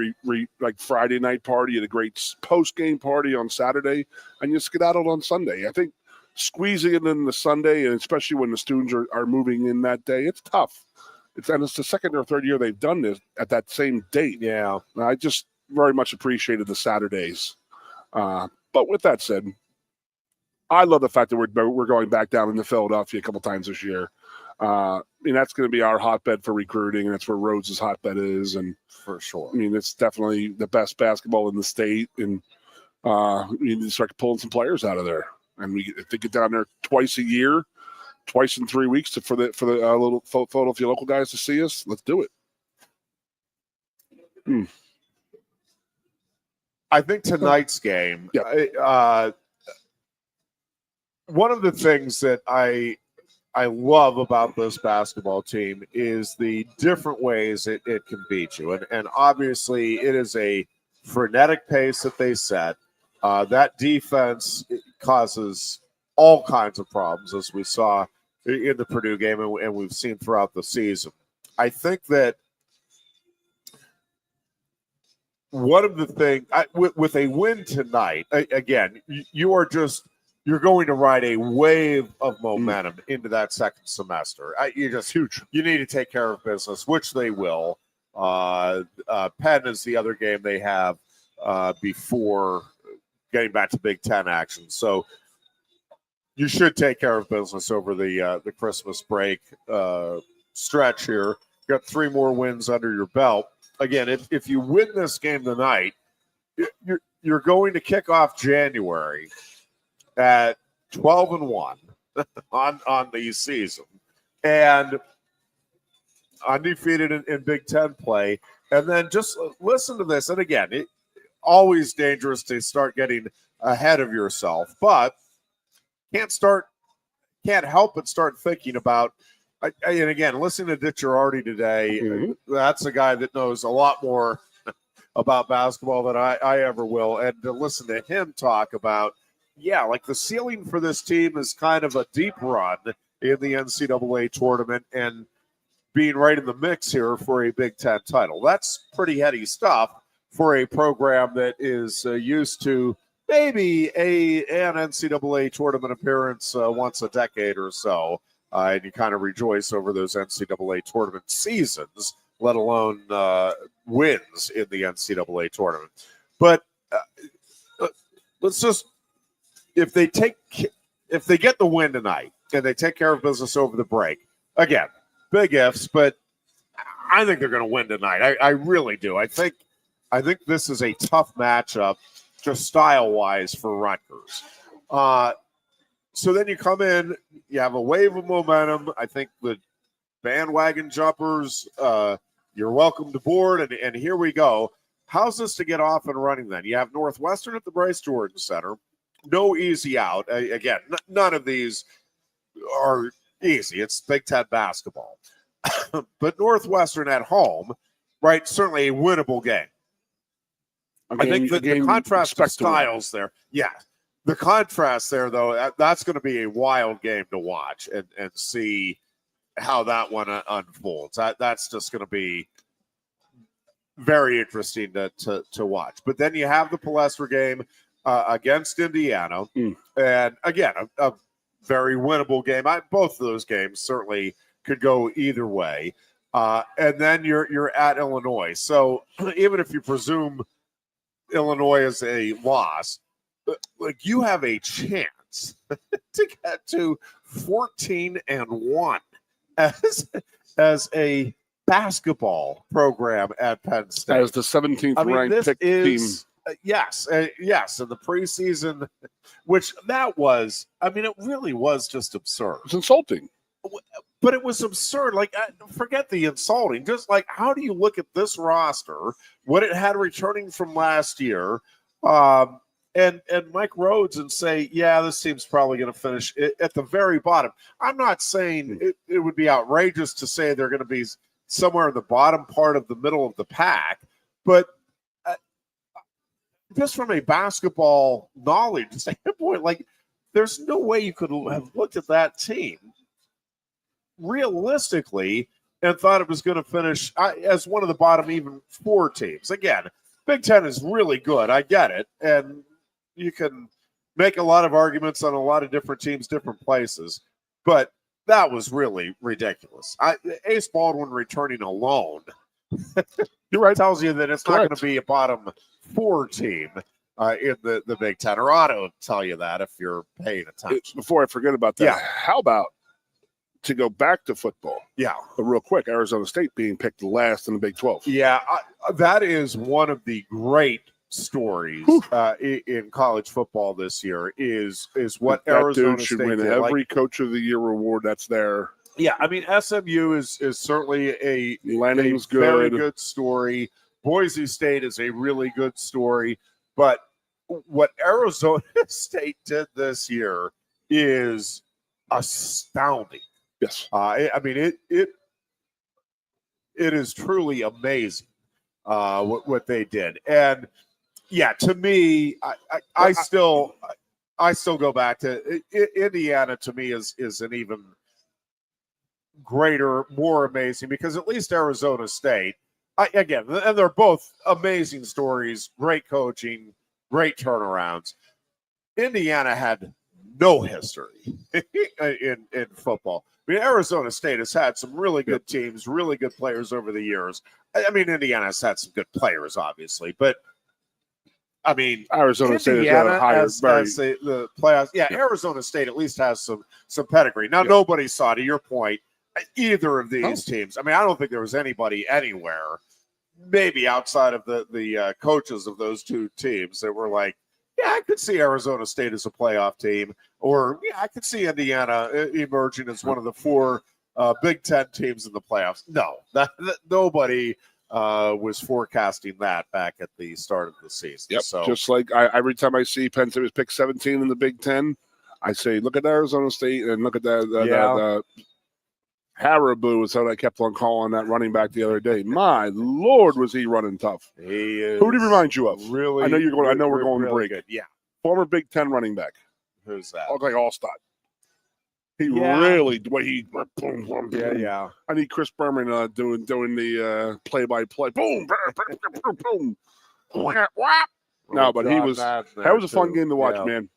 Friday night party, you had a great post-game party on Saturday, and you skedaddled on Sunday. I think squeezing it in the Sunday, and especially when the students are moving in that day, it's tough. It's the second or third year they've done this at that same date. Yeah. I just very much appreciated the Saturdays. But with that said, I love the fact that we're going back down into Philadelphia a couple times this year. That's going to be our hotbed for recruiting, and that's where Rhodes' hotbed is. And for sure, it's definitely the best basketball in the state. And we need to start pulling some players out of there. And if they get down there twice a year, twice in 3 weeks for the little Philadelphia local guys to see us, let's do it. I think tonight's game, one of the things that I love about this basketball team is the different ways it can beat you. And obviously it is a frenetic pace that they set. That defense causes all kinds of problems, as we saw in the Purdue game and we've seen throughout the season. I think that one of the things with a win tonight, again, you're going to ride a wave of momentum into that second semester. You're just huge. You need to take care of business, which they will. Penn is the other game they have before getting back to Big Ten action. So you should take care of business over the Christmas break stretch here. Got 3 more wins under your belt. Again, if you win this game tonight, you're going to kick off January at 12-1 on the season and undefeated in Big Ten play. And then just listen to this. And again, always dangerous to start getting ahead of yourself, but can't help but start thinking about. And again, listening to Dick Girardi today, that's a guy that knows a lot more about basketball than I ever will. And to listen to him talk about, like the ceiling for this team is kind of a deep run in the NCAA tournament and being right in the mix here for a Big Ten title. That's pretty heady stuff for a program that is used to maybe an NCAA tournament appearance once a decade or so. And you kind of rejoice over those NCAA tournament seasons, let alone wins in the NCAA tournament. But let's just, if they get the win tonight and they take care of business over the break, again, big ifs, but I think they're going to win tonight. I really do. I think this is a tough matchup, just style-wise, for Rutgers. So then you come in, you have a wave of momentum. I think the bandwagon jumpers, you're welcome to board, and here we go. How's this to get off and running then? You have Northwestern at the Bryce Jordan Center. No easy out. Again, none of these are easy. It's Big Ten basketball. But Northwestern at home, right, certainly a winnable game. I think the contrast of styles there, the contrast there, though, that's going to be a wild game to watch and see how that one unfolds. That's just going to be very interesting to watch. But then you have the Palestra game against Indiana, and again, a very winnable game. Both of those games certainly could go either way. And then you're at Illinois. So even if you presume Illinois is a loss, like you have a chance to get to 14-1 as a basketball program at Penn State. As the 17th ranked pick team. Yes, in the preseason, which that was, it really was just absurd. It's insulting. But it was absurd. Like, forget the insulting. Just like, how do you look at this roster, what it had returning from last year, and Mike Rhodes and say, this team's probably going to finish at the very bottom. I'm not saying it would be outrageous to say they're going to be somewhere in the bottom part of the middle of the pack, but just from a basketball knowledge standpoint, like, there's no way you could have looked at that team realistically and thought it was going to finish as one of the bottom even 4 teams. Again, Big Ten is really good. I get it. And you can make a lot of arguments on a lot of different teams, different places. But that was really ridiculous. Ace Baldwin returning alone, you're right, tells you that it's not going to be a bottom 4 team in the Big Ten. Or ought to tell you that if you're paying attention. Before I forget about that, how about to go back to football? But real quick, Arizona State being picked last in the Big 12. That is one of the great stories in college football this year is what that Arizona dude should State win did. every Coach of the Year award that's there. SMU is certainly a Lenning's very good story. Boise State is a really good story. But what Arizona State did this year is astounding. Yes. It is truly amazing what they did. And to me, I still go back to Indiana. To me, is an even greater, more amazing, because at least Arizona State, and they're both amazing stories, great coaching, great turnarounds. Indiana had no history in football. Arizona State has had some really good teams, really good players over the years. Indiana has had some good players, obviously, but I mean, Arizona State has Indiana got a higher, as the playoffs. Yeah, Arizona State at least has some pedigree. Now, nobody saw, to your point, either of these teams. I mean, I don't think there was anybody anywhere, maybe outside of the coaches of those two teams, that were like, yeah, I could see Arizona State as a playoff team, or yeah, I could see Indiana emerging as one of the 4 Big Ten teams in the playoffs. No, nobody was forecasting that back at the start of the season. Yep. So just like every time I see Penn State was picked 17 in the Big Ten, I say, look at Arizona State and look at that Haribo is how I kept on calling that running back the other day. My Lord, was he running tough. He is. Who did he remind you of? Really? I know you're going. I know we're going really break. Good. Yeah. Former Big Ten running back. Who's that? Looked like Allstott. He Yeah. really, the way he. Yeah. I need Chris Berman doing the play-by-play. Boom, boom, boom. No, but he was. That was a fun game to watch, man.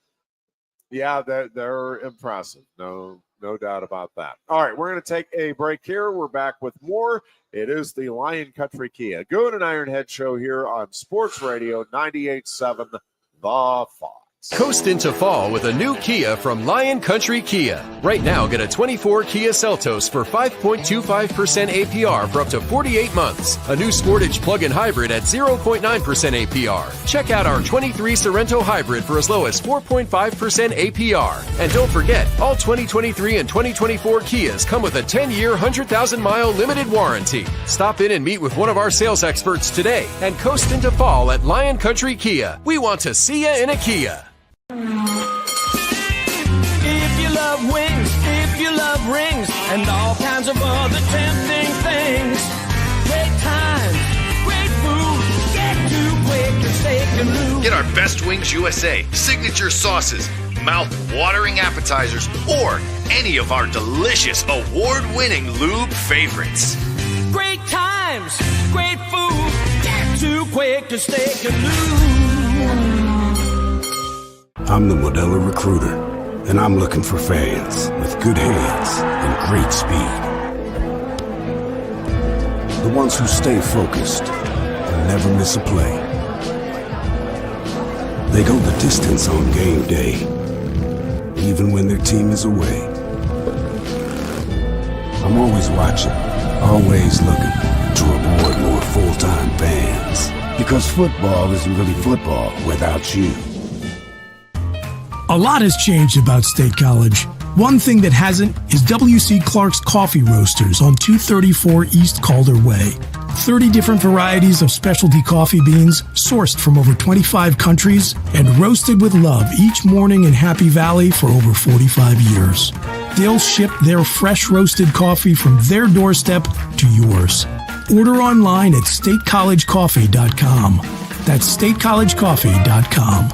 Yeah, they're impressive. No doubt about that. All right, we're going to take a break here. We're back with more. It is the Lion Country Kia Goon and Ironhead show here on Sports Radio 98.7 The Fox. Coast into fall with a new Kia from Lion Country Kia. Right now, get a 24 Kia Seltos for 5.25% APR for up to 48 months. A new Sportage plug-in hybrid at 0.9% APR. Check out our 23 Sorrento hybrid for as low as 4.5% APR. And don't forget, all 2023 and 2024 Kias come with a 10-year, 100,000-mile limited warranty. Stop in and meet with one of our sales experts today and coast into fall at Lion Country Kia. We want to see you in a Kia. If you love wings, if you love rings, and all kinds of other tempting things, great times, great food, get to Quaker Steak Lube. Get our Best Wings USA, signature sauces, mouth-watering appetizers, or any of our delicious award-winning lube favorites. Great times, great food, get to Quaker Steak Lube. I'm the Modelo Recruiter, and I'm looking for fans with good hands and great speed. The ones who stay focused and never miss a play. They go the distance on game day, even when their team is away. I'm always watching, always looking to reward more full-time fans. Because football isn't really football without you. A lot has changed about State College. One thing that hasn't is W.C. Clark's Coffee Roasters on 234 East Calder Way. 30 different varieties of specialty coffee beans sourced from over 25 countries and roasted with love each morning in Happy Valley for over 45 years. They'll ship their fresh roasted coffee from their doorstep to yours. Order online at statecollegecoffee.com. That's statecollegecoffee.com.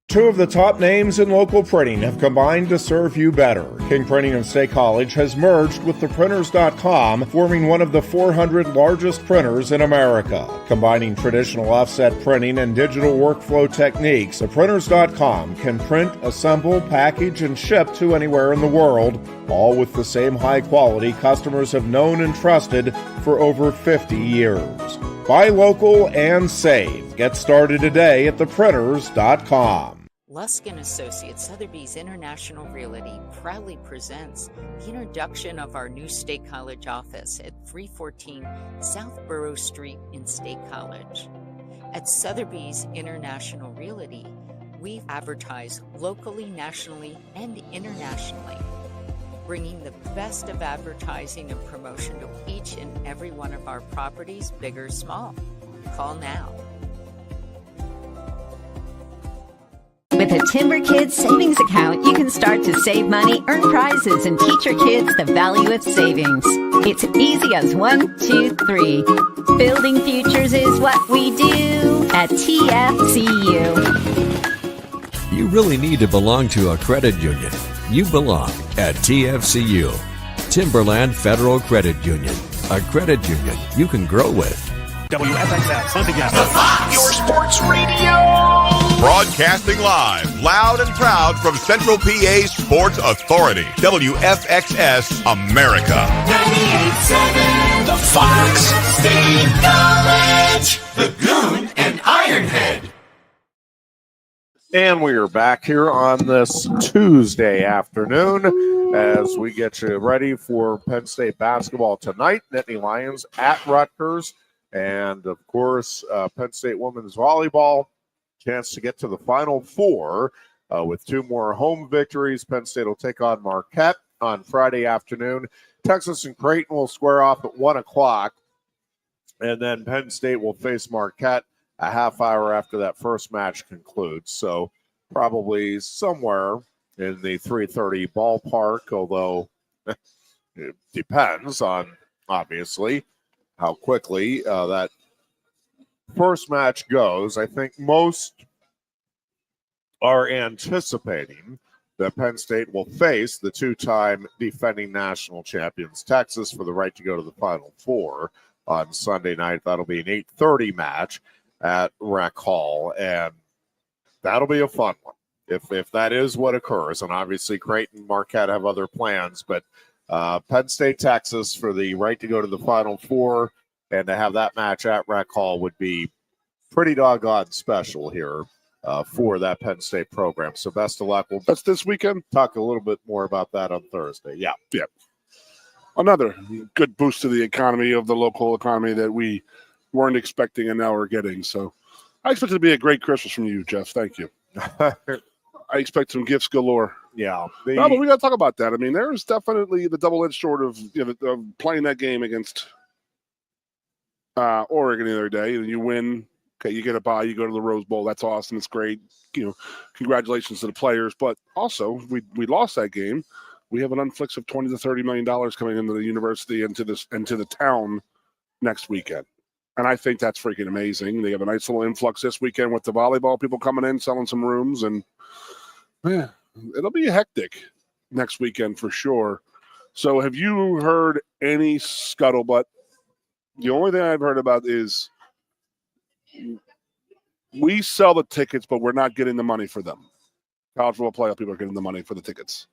2 of the top names in local printing have combined to serve you better. King Printing of State College has merged with theprinters.com, forming one of the 400 largest printers in America. Combining traditional offset printing and digital workflow techniques, theprinters.com can print, assemble, package, and ship to anywhere in the world, all with the same high quality customers have known and trusted for over 50 years. Buy local and save. Get started today at theprinters.com. Lusk & Associates Sotheby's International Realty proudly presents the introduction of our new State College office at 314 South Borough Street in State College. At Sotheby's International Realty, we advertise locally, nationally, and internationally, bringing the best of advertising and promotion to each and every one of our properties, big or small. Call now. With a Timber Kids savings account, you can start to save money, earn prizes, and teach your kids the value of savings. It's easy as 1, 2, 3. Building futures is what we do at TFCU. You really need to belong to a credit union. You belong at TFCU, Timberland Federal Credit Union, a credit union you can grow with. WFXS, The Fox, your sports radio. Broadcasting live, loud and proud from Central PA's Sports Authority, WFXS America. 98.7, The Fox, State College, the Goon and Ironhead. And we are back here on this Tuesday afternoon as we get you ready for Penn State basketball tonight. Nittany Lions at Rutgers. And, of course, Penn State women's volleyball, chance to get to the Final Four with 2 more home victories. Penn State will take on Marquette on Friday afternoon. Texas and Creighton will square off at 1 o'clock. And then Penn State will face Marquette a half hour after that first match concludes. So probably somewhere in the 3:30 ballpark, although it depends on, obviously, how quickly that first match goes. I think most are anticipating that Penn State will face the 2-time defending national champions, Texas, for the right to go to the Final Four on Sunday night. That'll be an 8:30 match at Rec Hall, and that'll be a fun one if that is what occurs. And obviously Creighton and Marquette have other plans, but Penn State, Texas for the right to go to the Final Four and to have that match at Rec Hall would be pretty doggone special here for that Penn State program. So best of luck. That's this weekend. Talk a little bit more about that on Thursday. Yeah. Another good boost to the economy, of the local economy, that we weren't expecting and now we're getting. So I expect it to be a great Christmas from you, Jeff. Thank you. I expect some gifts galore. Yeah. No, but we got to talk about that. I mean, there's definitely the double-edged sword of, of playing that game against Oregon the other day, and you win. Okay, you get a bye, you go to the Rose Bowl. That's awesome. It's great. Congratulations to the players. But also, we lost that game. We have an influx of $20 to $30 million coming into the university, into the town next weekend. And I think that's freaking amazing. They have a nice little influx this weekend with the volleyball people coming in, selling some rooms, and man, it'll be hectic next weekend for sure. So have you heard any scuttlebutt? The only thing I've heard about is we sell the tickets, but we're not getting the money for them. College football playoff people are getting the money for the tickets.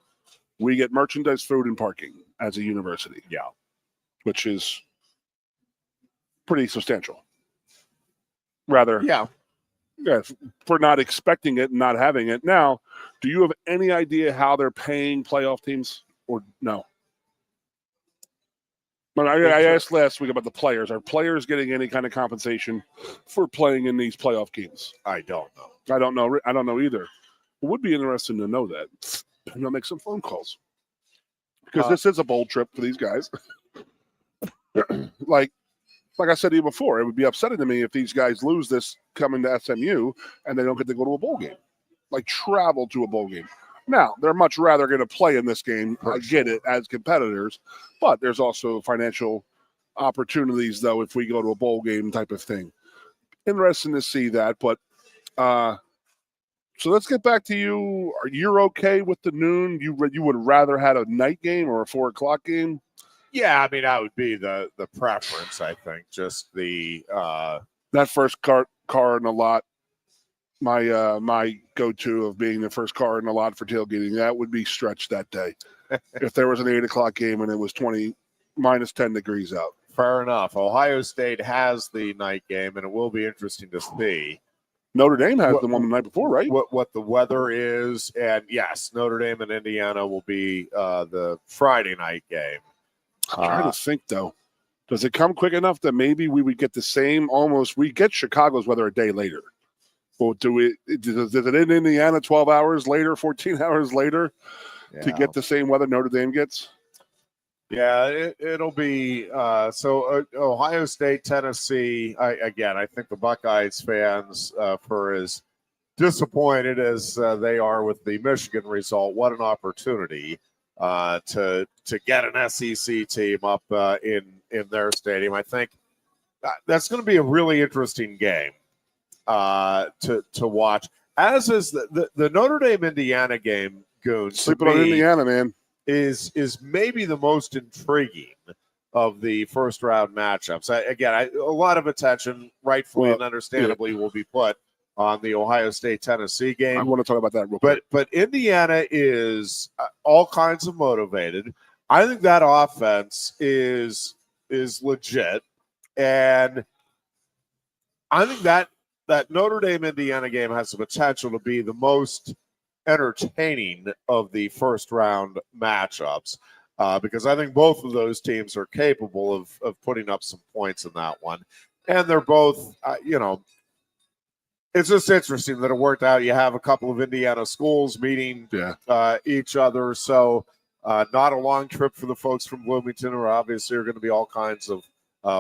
We get merchandise, food, and parking as a university. Yeah. Which is pretty substantial. Rather, yeah, for not expecting it and not having it. Now, do you have any idea how they're paying playoff teams, or no? But I asked last week about the players. Are players getting any kind of compensation for playing in these playoff games? I don't know. I don't know either. It would be interesting to know that. And I'll make some phone calls, because this is a bold trip for these guys. Like I said to you before, it would be upsetting to me if these guys lose this coming to SMU and they don't get to go to a bowl game, like travel to a bowl game. Now, they're much rather going to play in this game. I get it, as competitors, but there's also financial opportunities, though, if we go to a bowl game type of thing. Interesting to see that, but so let's get back to you. Are you okay with the noon? You would rather had a night game or a 4 o'clock game? Yeah, I mean, that would be the preference, I think. Just the that first car in the lot, my go-to of being the first car in the lot for tailgating, that would be stretched that day. If there was an 8 o'clock game and it was minus 10 degrees out. Fair enough. Ohio State has the night game, and it will be interesting to see. Notre Dame has the one the night before, right? What the weather is, and yes, Notre Dame and Indiana will be the Friday night game. I'm trying to think, though. Does it come quick enough that maybe we would get the same we get Chicago's weather a day later? Well, does it in Indiana 12 hours later, 14 hours later to get the same weather Notre Dame gets? Yeah, it'll be Ohio State, Tennessee. I think the Buckeyes fans, for as disappointed as they are with the Michigan result, what an opportunity to get an SEC team up in their stadium. I think that's going to be a really interesting game to watch. As is the Notre Dame Indiana game. Goon, sleeping on Indiana, man, is maybe the most intriguing of the first round matchups. A lot of attention, rightfully and understandably, will be put on the Ohio State-Tennessee game. I want to talk about that real quick. But Indiana is all kinds of motivated. I think that offense is legit, and I think that that Notre Dame-Indiana game has the potential to be the most entertaining of the first-round matchups because I think both of those teams are capable of putting up some points in that one. And they're both, it's just interesting that it worked out. You have a couple of Indiana schools meeting each other. So not a long trip for the folks from Bloomington, who obviously are going to be all kinds of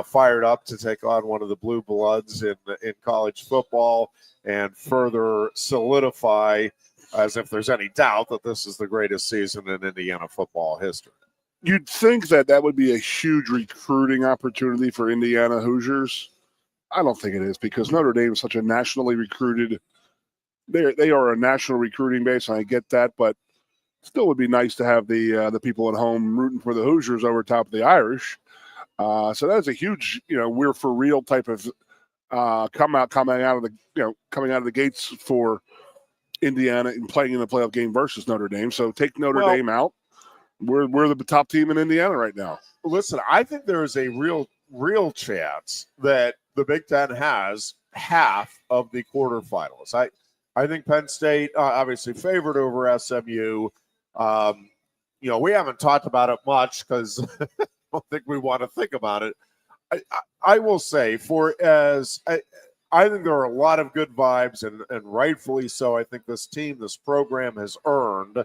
fired up to take on one of the blue bloods in college football and further solidify, as if there's any doubt, that this is the greatest season in Indiana football history. You'd think that would be a huge recruiting opportunity for Indiana Hoosiers. I don't think it is, because Notre Dame is such a nationally recruited. They are a national recruiting base, and I get that, but still would be nice to have the people at home rooting for the Hoosiers over top of the Irish. So that's a huge, we're for real type of coming out of the gates for Indiana and playing in the playoff game versus Notre Dame. So take Notre Dame out. We're the top team in Indiana right now. Listen, I think there is a real chance that the Big Ten has half of the quarterfinals. I think Penn State obviously favored over SMU. We haven't talked about it much because I don't think we want to think about it. I will say, I think there are a lot of good vibes, and rightfully so. I think this program has earned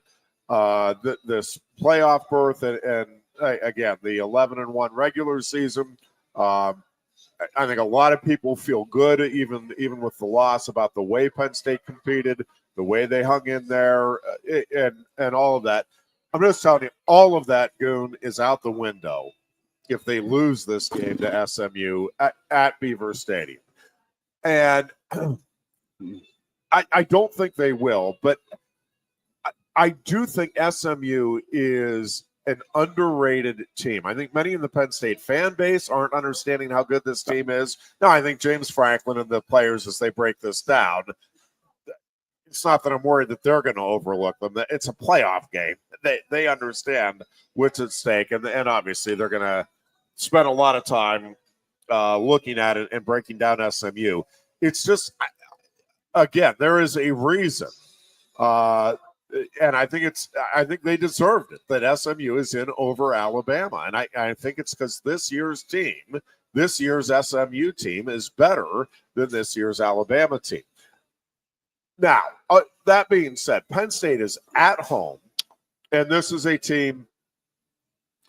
this playoff berth, and again, the 11-1 regular season. I think a lot of people feel good, even with the loss, about the way Penn State competed, the way they hung in there, and all of that. I'm just telling you, all of that, Goon, is out the window if they lose this game to SMU at Beaver Stadium. And I don't think they will, but I do think SMU is an underrated team. I think many in the Penn State fan base aren't understanding how good this team is. Now, I think James Franklin and the players, as they break this down, it's not that I'm worried that they're going to overlook them. It's a playoff game. They understand what's at stake, and obviously they're going to spend a lot of time looking at it and breaking down SMU. It's just, again, there is a reason, and I think they deserved it, that SMU is in over Alabama, and I think it's because this year's SMU team is better than this year's Alabama team. Now, that being said, Penn State is at home, and this is a team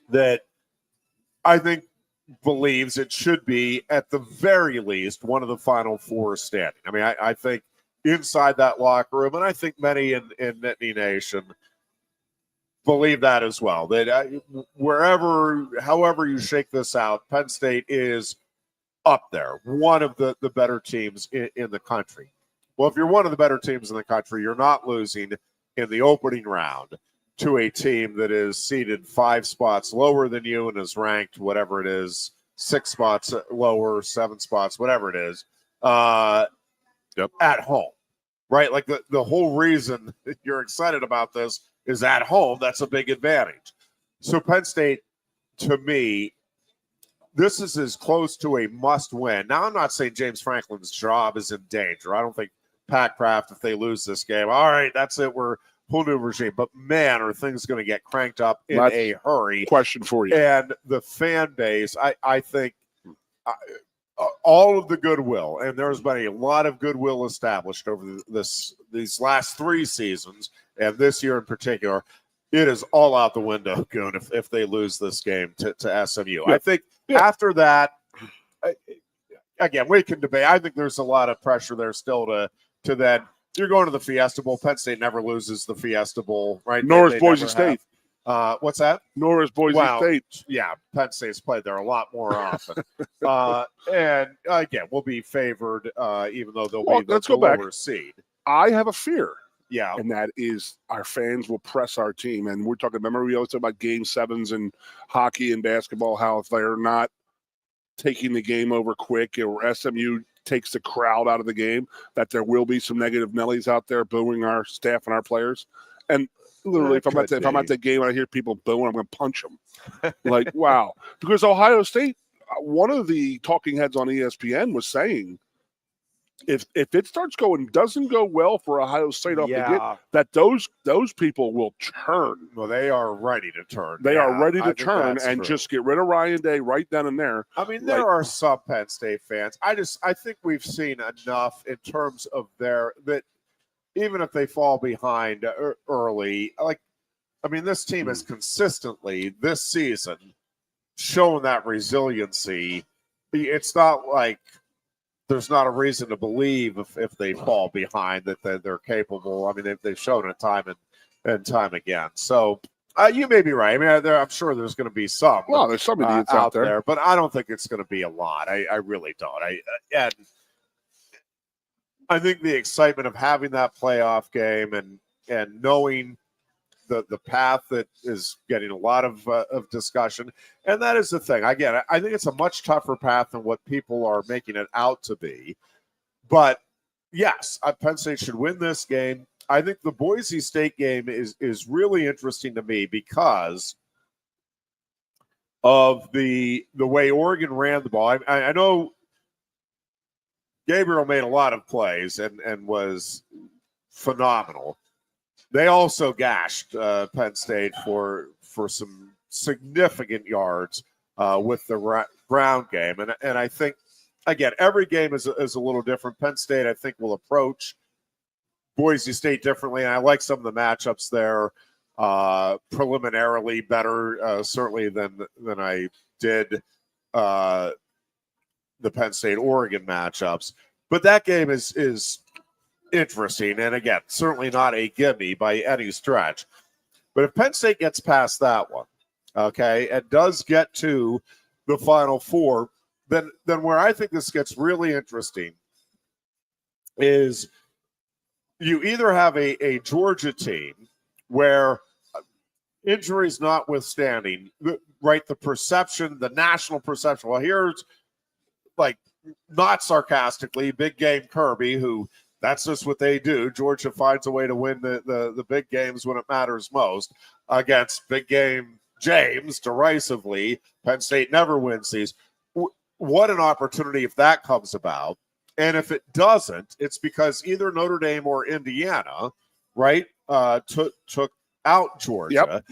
that I think believes it should be, at the very least, one of the Final Four standing. I mean, I think inside that locker room, and I think many in Nittany Nation believe that as well, that however you shake this out, Penn State is up there, one of the better teams in the country. Well, if you're one of the better teams in the country, you're not losing in the opening round to a team that is seated 5 spots lower than you and is ranked, whatever it is, 6 spots lower, 7 spots, whatever it is, at home, right? Like the whole reason you're excited about this is at home. That's a big advantage. So Penn State, to me, this is as close to a must-win. Now, I'm not saying James Franklin's job is in danger. I don't think Pat Kraft, if they lose this game, all right, that's it, we're whole new regime. But, man, are things going to get cranked up in a hurry. Question for you. And the fan base, I think all of the goodwill, and there's been a lot of goodwill established over these last 3 seasons, and this year in particular, it is all out the window, Goon, if they lose this game to SMU. Yeah. I think after that, again, we can debate. I think there's a lot of pressure there still to then. You're going to the Fiesta Bowl. Penn State never loses the Fiesta Bowl, right? Nor is Boise State. What's that? Nor is Boise State. Yeah, Penn State's played there a lot more often. And, again, we'll be favored, even though they'll be the lower seed. I have a fear. Yeah. And that is our fans will press our team. And we're talking, remember we always talk about game 7s in hockey and basketball, how if they're not taking the game over quick or SMU takes the crowd out of the game, that there will be some negative Nellies out there booing our staff and our players. And literally, if I'm at the game and I hear people booing, I'm going to punch them. Like, wow. Because Ohio State, one of the talking heads on ESPN was saying if it starts doesn't go well for Ohio State off the Yeah. get, that those people will turn. Well, they are ready to turn. They Yeah, are ready I to think turn that's and true. just get rid of Ryan Day right then and there. I mean, there are some Penn State fans. I think we've seen enough in terms of that even if they fall behind early, this team has consistently this season shown that resiliency. It's not like there's not a reason to believe if they fall behind that they're capable. I mean, they've shown it time and time again. So you may be right. I mean, I'm sure there's going to be some. Well, there's some idiots out there, but I don't think it's going to be a lot. I really don't. And I think the excitement of having that playoff game and knowing the path that is getting a lot of discussion, and that is the thing. Again, I think it's a much tougher path than what people are making it out to be. But yes, Penn State should win this game. I think the Boise State game is really interesting to me because of the way Oregon ran the ball. I know Gabriel made a lot of plays and was phenomenal. They also gashed Penn State for some significant yards with the ground game. And I think, again, every game is a little different. Penn State, I think, will approach Boise State differently. And I like some of the matchups there preliminarily better, certainly than I did the Penn State-Oregon matchups. But that game is interesting, and again, certainly not a gimme by any stretch. But if Penn State gets past that one, okay, and does get to the Final Four, then where I think this gets really interesting is you either have a Georgia team where injuries notwithstanding, right, the perception, the national perception, well, here's not sarcastically, Big Game Kirby, who that's just what they do. Georgia finds a way to win the big games when it matters most against Big Game James derisively. Penn State never wins these. What an opportunity if that comes about. And if it doesn't, it's because either Notre Dame or Indiana, right, took out Georgia. Yep.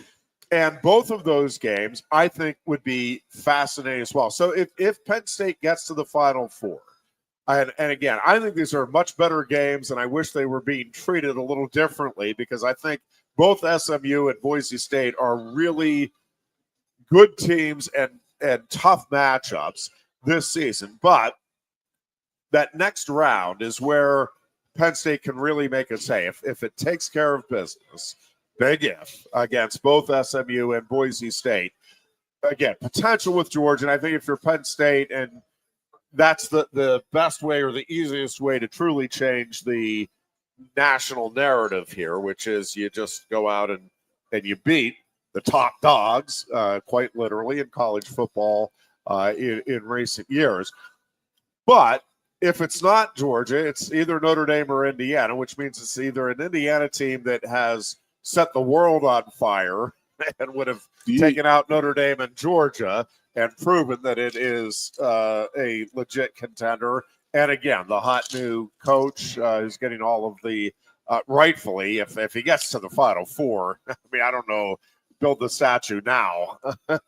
And both of those games, I think, would be fascinating as well. So if Penn State gets to the Final Four, and again, I think these are much better games, and I wish they were being treated a little differently because I think both SMU and Boise State are really good teams and tough matchups this season. But that next round is where Penn State can really make it say, if it takes care of business, big if, against both SMU and Boise State. Again, potential with Georgia, and I think if you're Penn State, and that's the best way or the easiest way to truly change the national narrative here, which is you just go out and you beat the top dogs, quite literally, in college football in recent years. But if it's not Georgia, it's either Notre Dame or Indiana, which means it's either an Indiana team that has set the world on fire and would have taken out Notre Dame and Georgia and proven that it is a legit contender. And again, the hot new coach who's getting all of the rightfully, if he gets to the Final Four, I mean, I don't know, build the statue now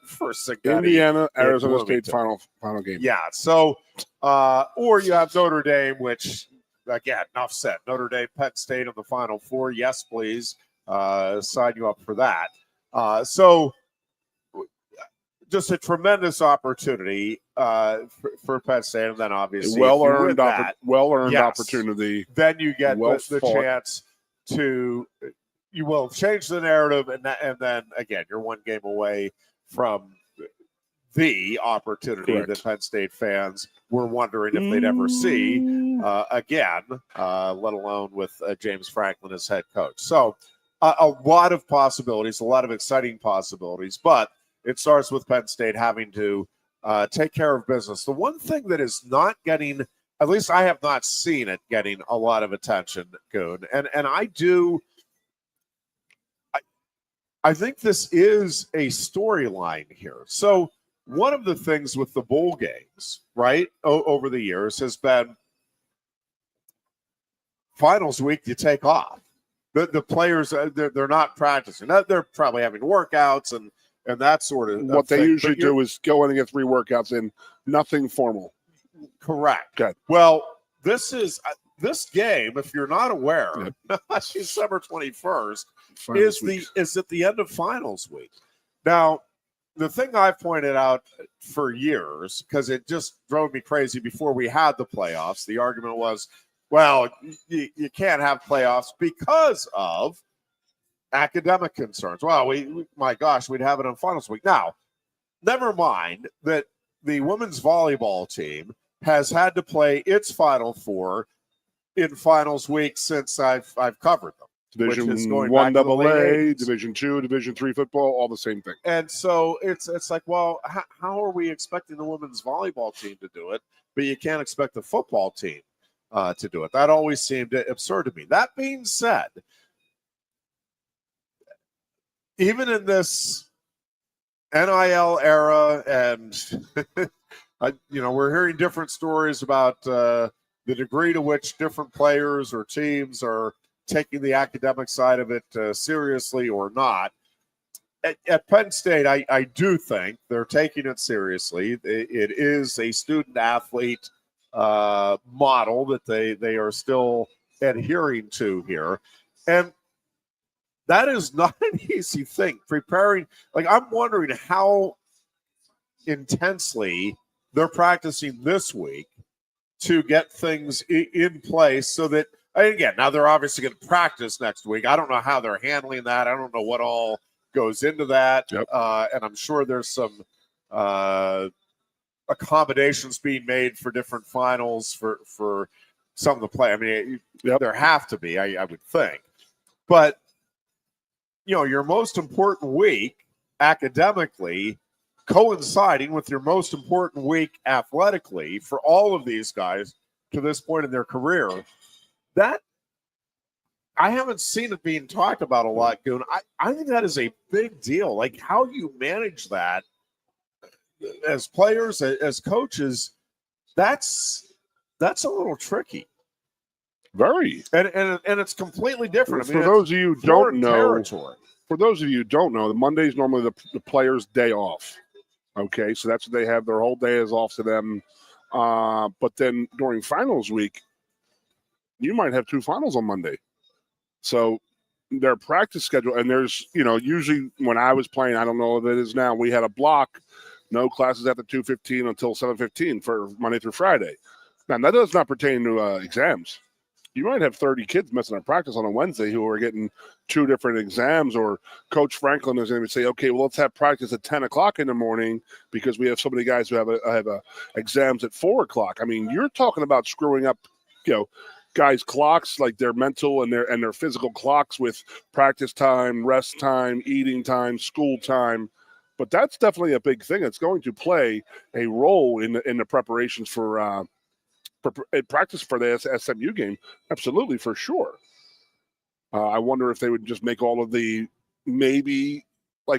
for Indiana, Arizona State final game. Yeah. So, or you have Notre Dame, which again, enough said. Notre Dame, Penn State in the Final Four. Yes, please. Sign you up for that. So just a tremendous opportunity for Penn State, and then obviously well-earned yes, opportunity. Then you get the chance to you will change the narrative, and then again you're one game away from the opportunity that Penn State fans were wondering if they'd ever see again, let alone with James Franklin as head coach. So a lot of possibilities, a lot of exciting possibilities, but it starts with Penn State having to take care of business. The one thing that is not getting, at least I have not seen it getting a lot of attention, Goon, and I think this is a storyline here. So one of the things with the bowl games, right, over the years has been finals week, you take off. The players, they're not practicing. They're probably having workouts and that sort of what they thing. usually do is go in and get 3 workouts in, nothing formal. Correct. Good. Well, this game, if you're not aware, December 21st is at the end of finals week. Now, the thing I've pointed out for years, because it just drove me crazy before we had the playoffs, the argument was, well, you can't have playoffs because of academic concerns. Well, my gosh, we'd have it on finals week. Now, never mind that the women's volleyball team has had to play its Final Four in finals week since I've covered them. Division 1 AA, Division 2, Division 3 football, all the same thing. And so it's like, well, how are we expecting the women's volleyball team to do it, but you can't expect the football team to do it? That always seemed absurd to me. That being said, even in this NIL era, and we're hearing different stories about the degree to which different players or teams are taking the academic side of it seriously or not. At Penn State, I do think they're taking it seriously. It is a student-athlete model that they are still adhering to here. And that is not an easy thing. Preparing, I'm wondering how intensely they're practicing this week to get things in place so that, again, now they're obviously going to practice next week. I don't know how they're handling that. I don't know what all goes into that. Yep. And I'm sure there's some accommodations being made for different finals for some of the play. I mean, there have to be, I would think. But, your most important week academically coinciding with your most important week athletically for all of these guys to this point in their career, that I haven't seen it being talked about a lot, Goon. I think that is a big deal. Like, how you manage that as players, as coaches, that's a little tricky. Very. And it's completely different. For those of you who don't know, the Monday's normally the players' day off. Okay, so that's what they have. Their whole day is off to them. But then during finals week, you might have 2 finals on Monday. So their practice schedule, and there's, usually when I was playing, I don't know if it is now, we had a block, no classes after 2:15 until 7:15 for Monday through Friday. Now, that does not pertain to exams. You might have 30 kids missing a practice on a Wednesday who are getting 2 different exams, or Coach Franklin is going to say, okay, well, let's have practice at 10 o'clock in the morning because we have so many guys who have exams at 4 o'clock. I mean, you're talking about screwing up, guys' clocks, like their mental and their physical clocks with practice time, rest time, eating time, school time. But that's definitely a big thing. It's going to play a role in the preparations for practice for the SMU game. Absolutely, for sure. I wonder if they would just make all of the, maybe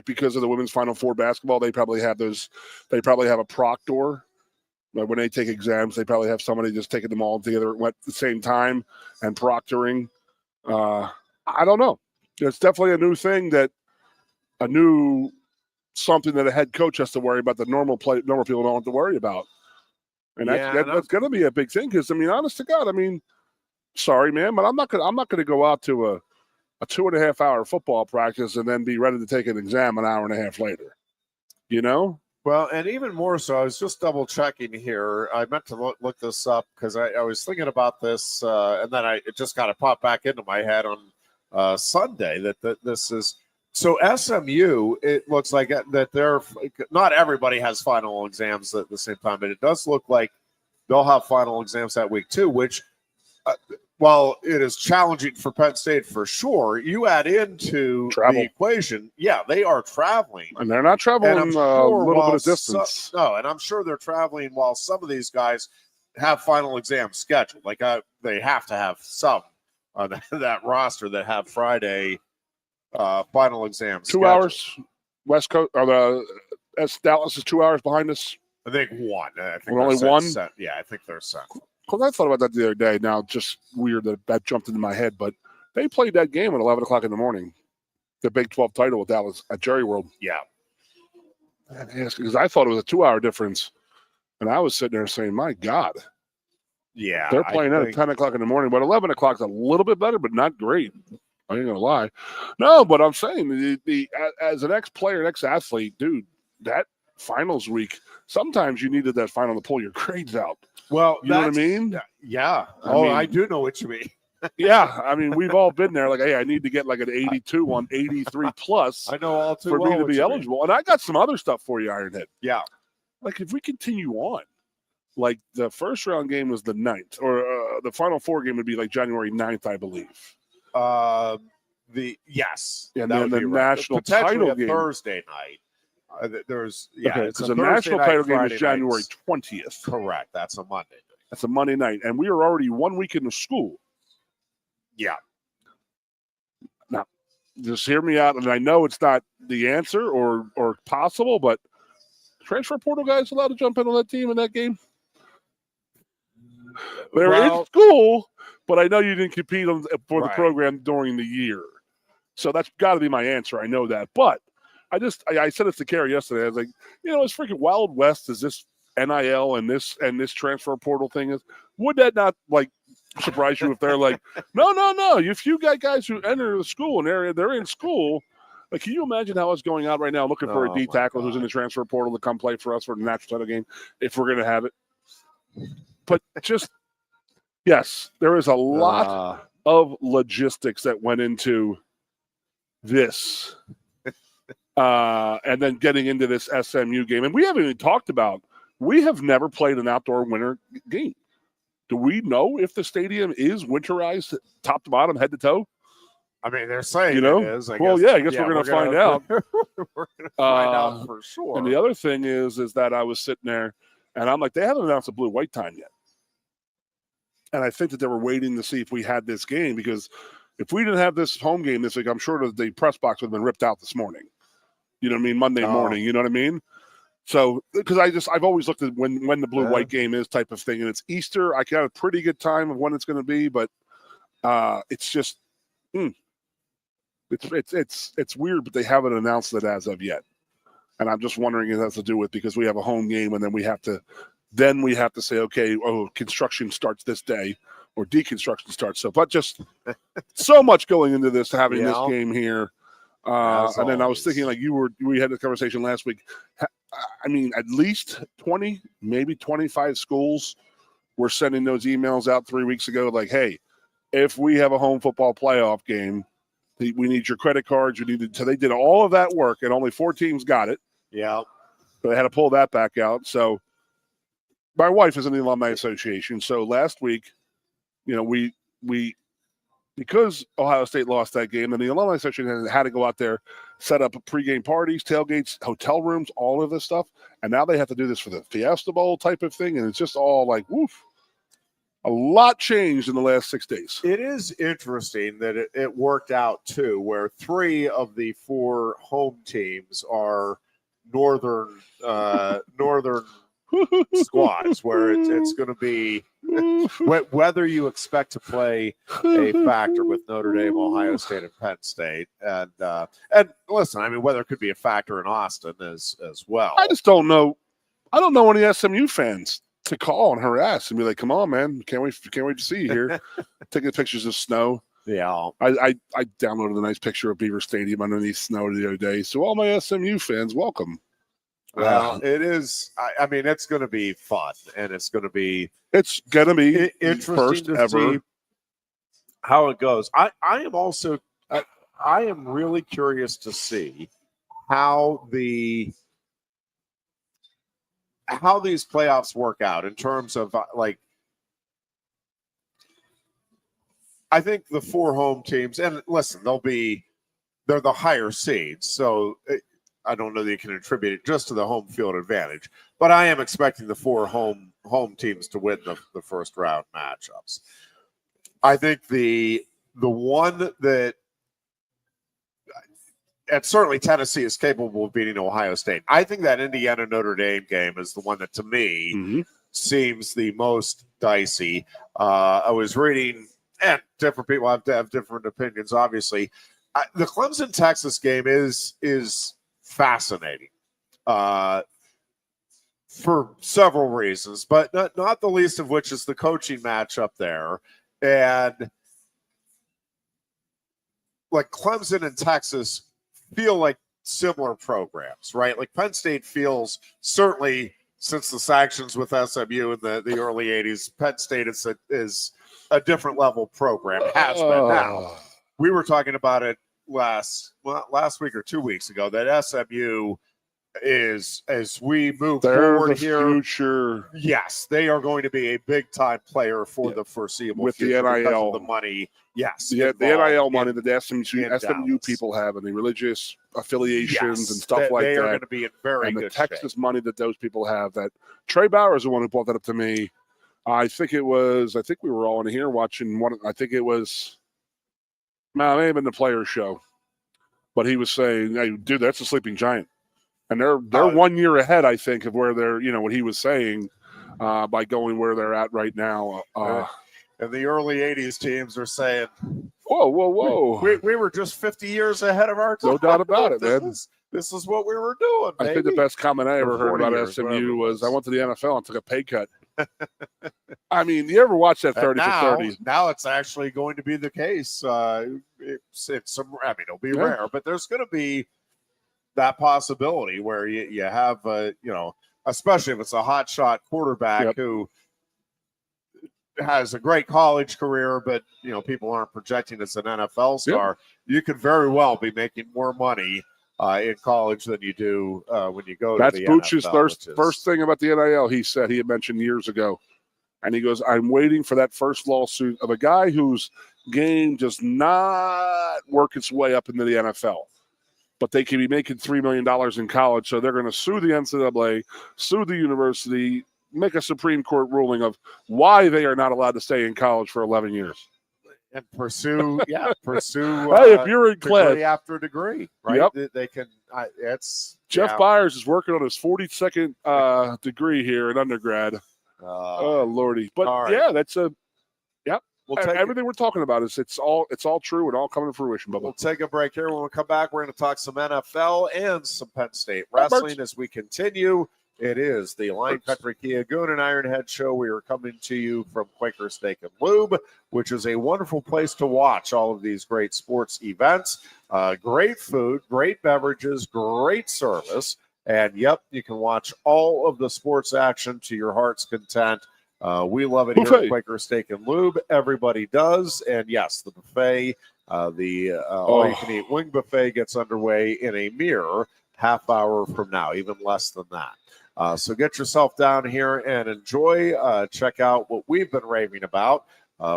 because of the women's Final Four basketball, they probably have a proctor. When they take exams, they probably have somebody just taking them all together at the same time and proctoring. I don't know. It's definitely a new thing, something that a head coach has to worry about that normal people don't have to worry about. And that's going to be a big thing because, honest to God, sorry, man, but I'm not going to go out to a 2.5-hour football practice and then be ready to take an exam an hour and a half later. Well, and even more so, I was just double checking here. I meant to look this up because I was thinking about this, and then it just kind of popped back into my head on Sunday that this is. So SMU, it looks like that they're not everybody has final exams at the same time, but it does look like they'll have final exams that week too, which while it is challenging for Penn State for sure, you add into the equation, they are traveling. And they're not traveling a little bit of distance. And I'm sure they're traveling while some of these guys have final exams scheduled. They have to have some on that roster that have Friday final exams. 2 hours, West Coast, or Dallas is 2 hours behind us. I think one. I think we're only one. Yeah, I think they're set. because I thought about that the other day. Now, just weird that jumped into my head, but they played that game at 11 o'clock in the morning, the Big 12 title with Dallas at Jerry World. Yeah. Because I thought it was a 2-hour difference, and I was sitting there saying, my God. Yeah. They're playing at 10 o'clock in the morning, but 11 o'clock is a little bit better, but not great. I ain't going to lie. No, but I'm saying, as an ex-player, ex-athlete, dude, that finals week, sometimes you needed that final to pull your grades out. Well, you know what I mean? Yeah. I do know what you mean. Yeah, I mean, we've all been there. Like, hey, I need to get like an 82 on 83 plus. I know all too for well me to be eligible. And I got some other stuff for you, Ironhead. Yeah. Like, if we continue on, like the first round game was the 9th, or the Final Four game would be like January 9th, I believe. Yes, and then the national title game Thursday night. There's because the national title game is January 20th. Correct. That's a Monday. That's a Monday night, and we are already 1 week into school. Yeah. Now, just hear me out, and I know it's not the answer or possible, but transfer portal guys allowed to jump in on that team in that game? They're in school, but I know you didn't compete for the program during the year. So that's got to be my answer. I know that. But I said it to Carrie yesterday. I was like, it's freaking Wild West as this NIL and this transfer portal thing is. Would that not, like, surprise you if they're like, no. If you got guys who enter the school and they're in school, like, can you imagine how it's going out right now looking for a D tackle who's in the transfer portal to come play for us for the national title game if we're going to have it? But yes, there is a lot of logistics that went into this. And then getting into this SMU game. And we haven't even talked about, we have never played an outdoor winter game. Do we know if the stadium is winterized top to bottom, head to toe? I mean, they're saying it is. I guess we're going to find out. We're going to find out for sure. And the other thing is that I was sitting there, and I'm like, they haven't announced a blue-white time yet. And I think that they were waiting to see if we had this game, because if we didn't have this home game this week, I'm sure that the press box would have been ripped out this morning. You know what I mean? Monday morning, you know what I mean? So, because I've always looked at when the blue-white game is type of thing, and it's Easter. I got a pretty good time of when it's going to be, but it's just, it's weird, but they haven't announced it as of yet. And I'm just wondering if it has to do with because we have a home game, and then we have to say, okay, construction starts this day, or deconstruction starts. So, but just so much going into this, having this game here. And then I was thinking, like we had this conversation last week. I mean, at least 20, maybe 25 schools were sending those emails out 3 weeks ago. Like, hey, if we have a home football playoff game, we need your credit cards. So they did all of that work, and only 4 teams got it. Yeah. So they had to pull that back out. So my wife is in the Alumni Association. So last week, we because Ohio State lost that game, and the Alumni Association had to go out there, set up pregame parties, tailgates, hotel rooms, all of this stuff. And now they have to do this for the Fiesta Bowl type of thing. And it's just all like, woof. A lot changed in the last 6 days. It is interesting that it worked out, too, where 3 of the 4 home teams are northern squads, where it's going to be whether you expect to play a factor with Notre Dame, Ohio State, and Penn State, and listen, I mean, whether it could be a factor in Austin as well. I just don't know. I don't know any SMU fans to call and harass and be like, "Come on, man, can't wait to see you here." Taking pictures of snow. Yeah, I downloaded a nice picture of Beaver Stadium underneath snow the other day. So all my SMU fans, welcome. Well, it is. I mean, it's going to be fun, and it's going to be interesting first to ever. see how it goes. I am also I am really curious to see how these playoffs work out in terms of like. I think the 4 home teams, and listen, they're the higher seeds, so. I don't know that you can attribute it just to the home field advantage, but I am expecting the 4 home teams to win the first round matchups. I think the one that, and certainly Tennessee is capable of beating Ohio State. I think that Indiana Notre Dame game is the one that to me seems the most dicey. I was reading, and different people have different opinions, obviously. The Clemson-Texas game is fascinating for several reasons, but not the least of which is the coaching matchup there. And like Clemson and Texas feel like similar programs, right? Like Penn State feels, certainly since the sanctions with SMU in the early 80s, Penn State is a different level program, has been now. We were talking about it last week or 2 weeks ago that SMU is, as we move forward here, future. Yes, they are going to be a big time player for the foreseeable with future the NIL, because of the money. Yes, the NIL money that the SMU people have, and the religious affiliations and stuff like that. They are going to be in very good shape. And the Texas money that those people have. That Trey Bauer is the one who brought that up to me. I think we were all in here watching one. I think it was. No, it may have been the Players Show, but he was saying, "Hey, dude, that's a sleeping giant." And they're 1 year ahead, I think, of where they're, what he was saying by going where they're at right now. And the early 80s teams are saying, whoa. We were just 50 years ahead of our time. No doubt about it, man. This is what we were doing, baby. I think the best comment I ever heard about SMU was, I went to the NFL and took a pay cut. I mean, you ever watch that 30 for 30? Now it's actually going to be the case. It'll be rare, but there's going to be that possibility where you have, especially if it's a hot shot quarterback who has a great college career, but, people aren't projecting as an NFL star. You could very well be making more money in college than you do when you go to the NFL. That's Booch's first thing about the NIL he had mentioned years ago. And he goes, I'm waiting for that first lawsuit of a guy whose game does not work its way up into the NFL. But they can be making $3 million in college, so they're going to sue the NCAA, sue the university, make a Supreme Court ruling of why they are not allowed to stay in college for 11 years. And pursue. Hey, if you're in class, degree after degree, right? Yep. They can. Jeff Byers is working on his 42nd degree here in undergrad. Oh lordy! But that's a. Yep. Everything we're talking about it's all true and all coming to fruition, Bubba. We'll take a break here. When we come back, we're going to talk some NFL and some Penn State wrestling as we continue. It is the Lion Country Kia Goon and Ironhead show. We are coming to you from Quaker Steak Lube, which is a wonderful place to watch all of these great sports events. Great food, great beverages, great service. And, you can watch all of the sports action to your heart's content. We love it here at Quaker Steak and Lube. Everybody does. And, yes, the buffet, all-you-can-eat wing buffet gets underway in a mere half hour from now, even less than that. So get yourself down here and enjoy. Check out what we've been raving about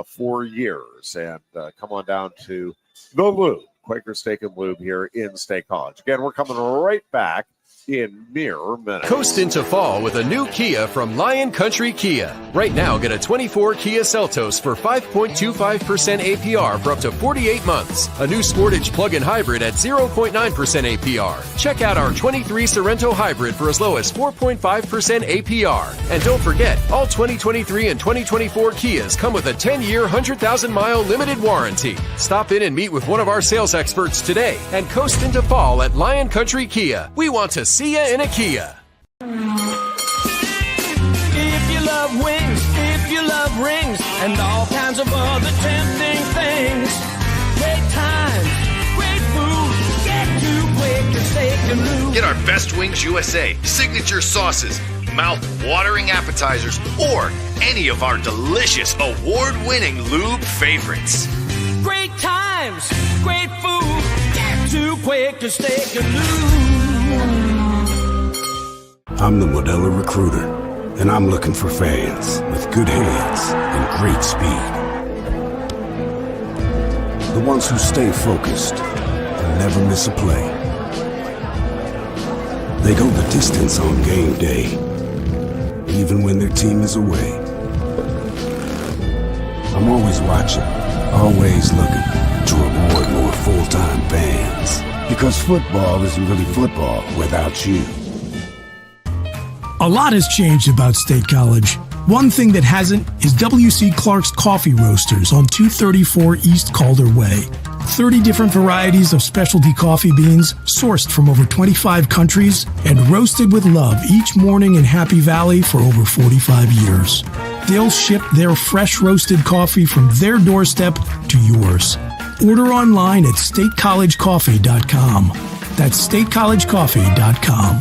for years. And come on down to the Lube, Quaker Steak and Lube here in State College. Again, we're coming right back in mere minutes. Coast into fall with a new Kia from Lion Country Kia. Right now, get a 24 Kia Seltos for 5.25% APR for up to 48 months. A new Sportage plug-in hybrid at 0.9% APR. Check out our 23 Sorrento hybrid for as low as 4.5% APR. And don't forget, all 2023 and 2024 Kias come with a 10-year, 100,000-mile limited warranty. Stop in and meet with one of our sales experts today and coast into fall at Lion Country Kia. We want to see ya in a Kia. If you love wings, if you love rings, and all kinds of other tempting things, great times, great food, get to Quaker Steak Lube. Get our Best Wings USA, signature sauces, mouth-watering appetizers, or any of our delicious award-winning lube favorites. Great times, great food, get to Quaker Steak Lube. I'm the Modelo Recruiter, and I'm looking for fans with good hands and great speed. The ones who stay focused and never miss a play. They go the distance on game day, even when their team is away. I'm always watching, always looking to reward more full-time fans. Because football isn't really football without you. A lot has changed about State College. One thing that hasn't is W.C. Clark's Coffee Roasters on 234 East Calder Way. 30 different varieties of specialty coffee beans sourced from over 25 countries and roasted with love each morning in Happy Valley for over 45 years. They'll ship their fresh roasted coffee from their doorstep to yours. Order online at statecollegecoffee.com. That's statecollegecoffee.com.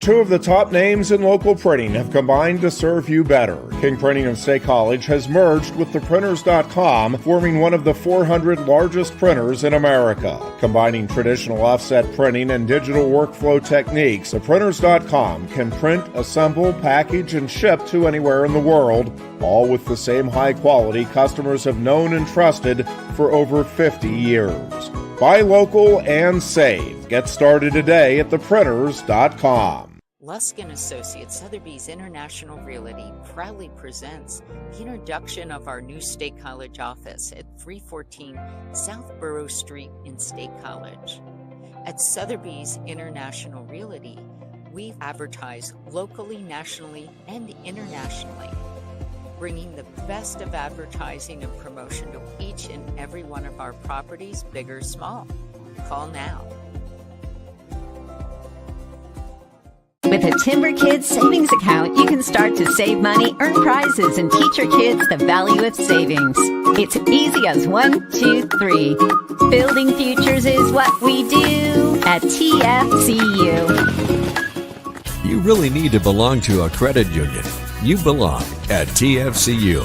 Two of the top names in local printing have combined to serve you better. King Printing of State College has merged with theprinters.com, forming one of the 400 largest printers in America. Combining traditional offset printing and digital workflow techniques, theprinters.com can print, assemble, package, and ship to anywhere in the world, all with the same high quality customers have known and trusted for over 50 years. Buy local and save. Get started today at theprinters.com. Lusk & Associates Sotheby's International Realty proudly presents the introduction of our new State College office at 314 South Borough Street in State College. At Sotheby's International Realty, we advertise locally, nationally, and internationally, bringing the best of advertising and promotion to each and every one of our properties, big or small. Call now. With a Timber Kids savings account, you can start to save money, earn prizes, and teach your kids the value of savings. It's easy as 1, 2, 3. Building futures is what we do at TFCU. You really need to belong to a credit union. You belong at TFCU,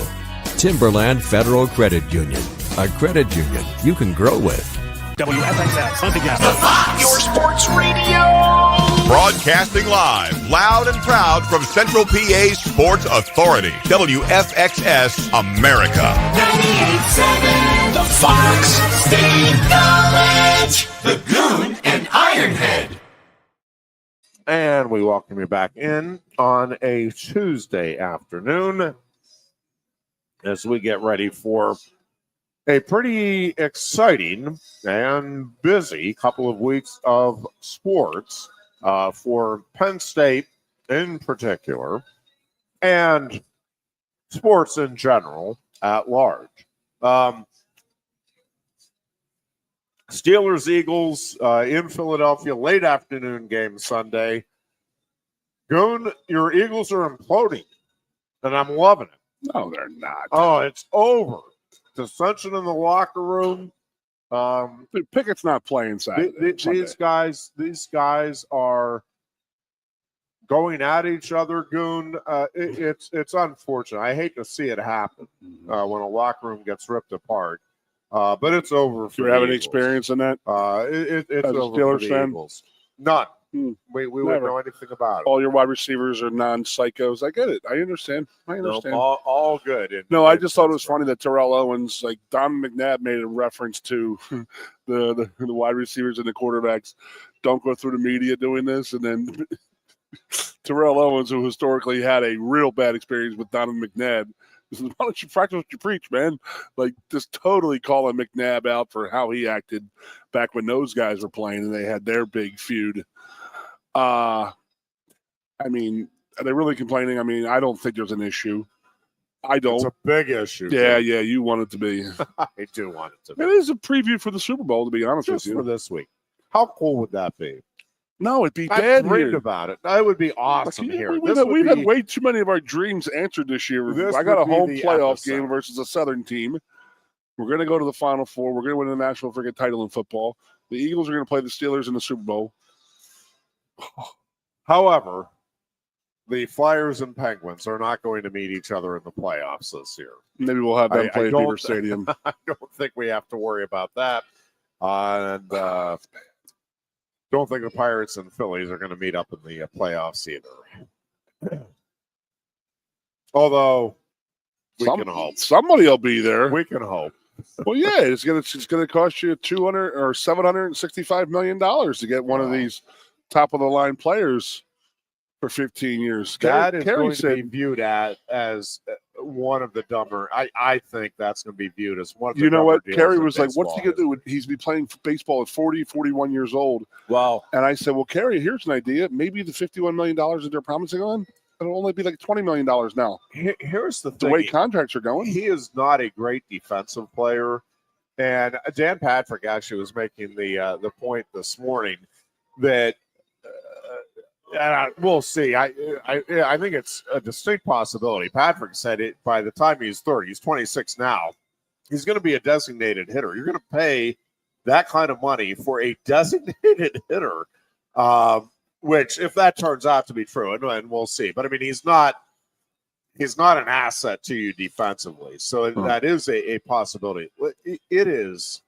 Timberland Federal Credit Union, a credit union you can grow with. WFXS, on together. Your sports radio. Broadcasting live, loud and proud from Central PA's Sports Authority, WFXS America. 98.7, the Fox State College, the Goon and Ironhead. And we welcome you back in on a Tuesday afternoon as we get ready for a pretty exciting and busy couple of weeks of sports for Penn State in particular and sports in general at large. Steelers-Eagles in Philadelphia, late afternoon game Sunday. Goon, your Eagles are imploding, and I'm loving it. No, they're not. Oh, it's over. Dissension in the locker room. Pickett's not playing Saturday. These guys are going at each other, Goon. It's unfortunate. I hate to see it happen when a locker room gets ripped apart. But it's over for you have any experience in that? It's as a over Steelers for the fan? Eagles. None. We wouldn't know anything about it. All your wide receivers are non-psychos. I get it. I understand. No, all good. I just thought it was funny that Terrell Owens, like Don McNabb, made a reference to the wide receivers and the quarterbacks don't go through the media doing this, and then Terrell Owens, who historically had a real bad experience with Don McNabb, says, "Why don't you practice what you preach, man?" Like just totally calling McNabb out for how he acted back when those guys were playing and they had their big feud. I mean, are they really complaining? I mean, I don't think there's an issue. I don't. It's a big issue. Yeah, you want it to be. I do want it to be. It is a preview for the Super Bowl, to be honest Just with you. for this week. How cool would that be? No, it'd be I bad dreamed here. About it. That would be awesome here. We've had way too many of our dreams answered this year. I got a home playoff game versus a Southern team. We're going to go to the Final Four. We're going to win the national freaking title in football. The Eagles are going to play the Steelers in the Super Bowl. However, the Flyers and Penguins are not going to meet each other in the playoffs this year. Maybe we'll have them play at Beaver Stadium. I don't think we have to worry about that. And don't think the Pirates and Phillies are going to meet up in the playoffs either. Although we can hope somebody will be there. We can hope. Well, yeah, it's gonna cost you $200 or $765 million to get one of these top of the line players for 15 years. That is going to be viewed as one of the dumber. I think that's going to be viewed as one of the You know dumber what? deals Kerry in was like, what's he going baseball. to do? He's be playing baseball at 40, 41 years old. Wow. And I said, well, Kerry, here's an idea. Maybe the $51 million that they're promising on, it'll only be like $20 million now. Here's the The thing. way contracts are going. He is not a great defensive player. And Dan Patrick actually was making the point this morning that we'll see. I think it's a distinct possibility. Patrick said it by the time he's 30. He's 26 now. He's going to be a designated hitter. You're going to pay that kind of money for a designated hitter, which if that turns out to be true, and we'll see. But I mean, he's not an asset to you defensively. So that is a possibility. It is.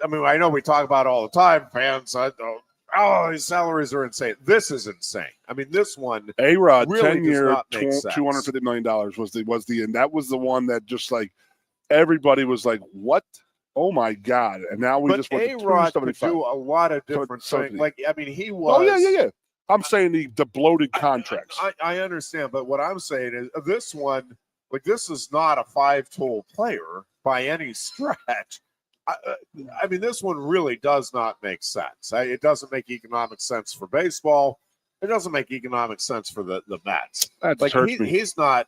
I mean, I know we talk about it all the time, fans. His salaries are insane. This is insane. I mean, this one A-Rod, really 10-year, $250 million and that was the one that just like everybody was like, what? Oh my God. And now we just went to A-Rod could 275. do a lot of different things. Like, I mean, he was. Oh, yeah. I'm saying the bloated contracts. I understand, but what I'm saying is this one, like, this is not a 5-tool player by any stretch. I mean, this one really does not make sense. It doesn't make economic sense for baseball. It doesn't make economic sense for the Mets. That like hurts me. He's not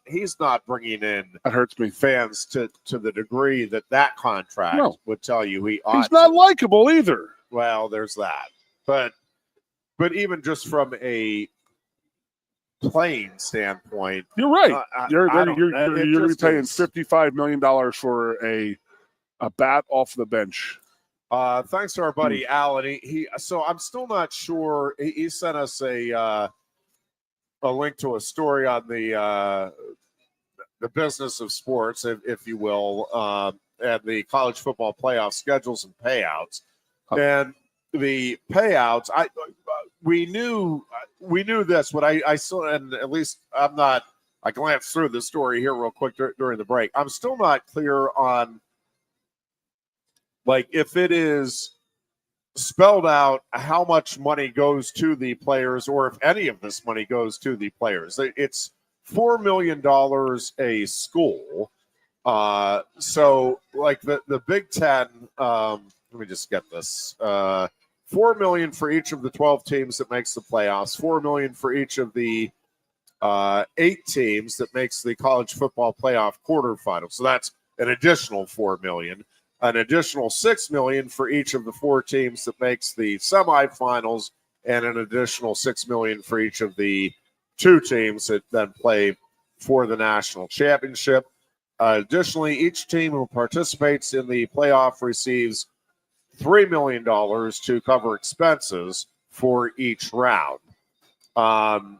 bringing in that hurts me fans to the degree that contract would tell you he ought. He's not likable either. Well, there's that, but even just from a playing standpoint, you're right. You're going to be paying is. $55 million for a bat off the bench. Thanks to our buddy Alan. So I'm still not sure. He sent us a link to a story on the business of sports, if you will, and the college football playoff schedules and payouts. And the payouts, we knew this. What I saw, and at least I glanced through the story here real quick during the break. I'm still not clear on. Like, if it is spelled out how much money goes to the players or if any of this money goes to the players. It's $4 million a school. So, like, the Big Ten, let me just get this. $4 million for each of the 12 teams that makes the playoffs, $4 million for each of the 8 teams that makes the college football playoff quarterfinal. So that's an additional $4 million. An additional $6 million for each of the 4 teams that makes the semifinals, and an additional $6 million for each of the 2 teams that then play for the national championship. Additionally, each team who participates in the playoff receives $3 million to cover expenses for each round. So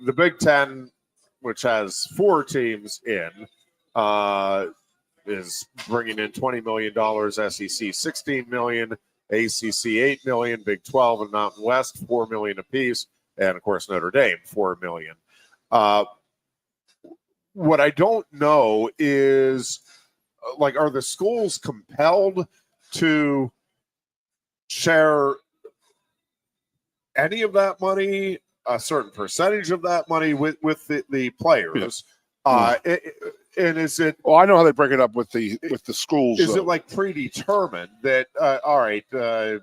the Big Ten, which has 4 teams in, is bringing in $20 million, SEC $16 million, ACC $8 million, Big 12 and Mountain West $4 million apiece, and of course Notre Dame $4 million. What I don't know is, like, are the schools compelled to share any of that money, a certain percentage of that money with the players? And is it? Well, I know how they break it up with the schools. Is it like predetermined that all right, $1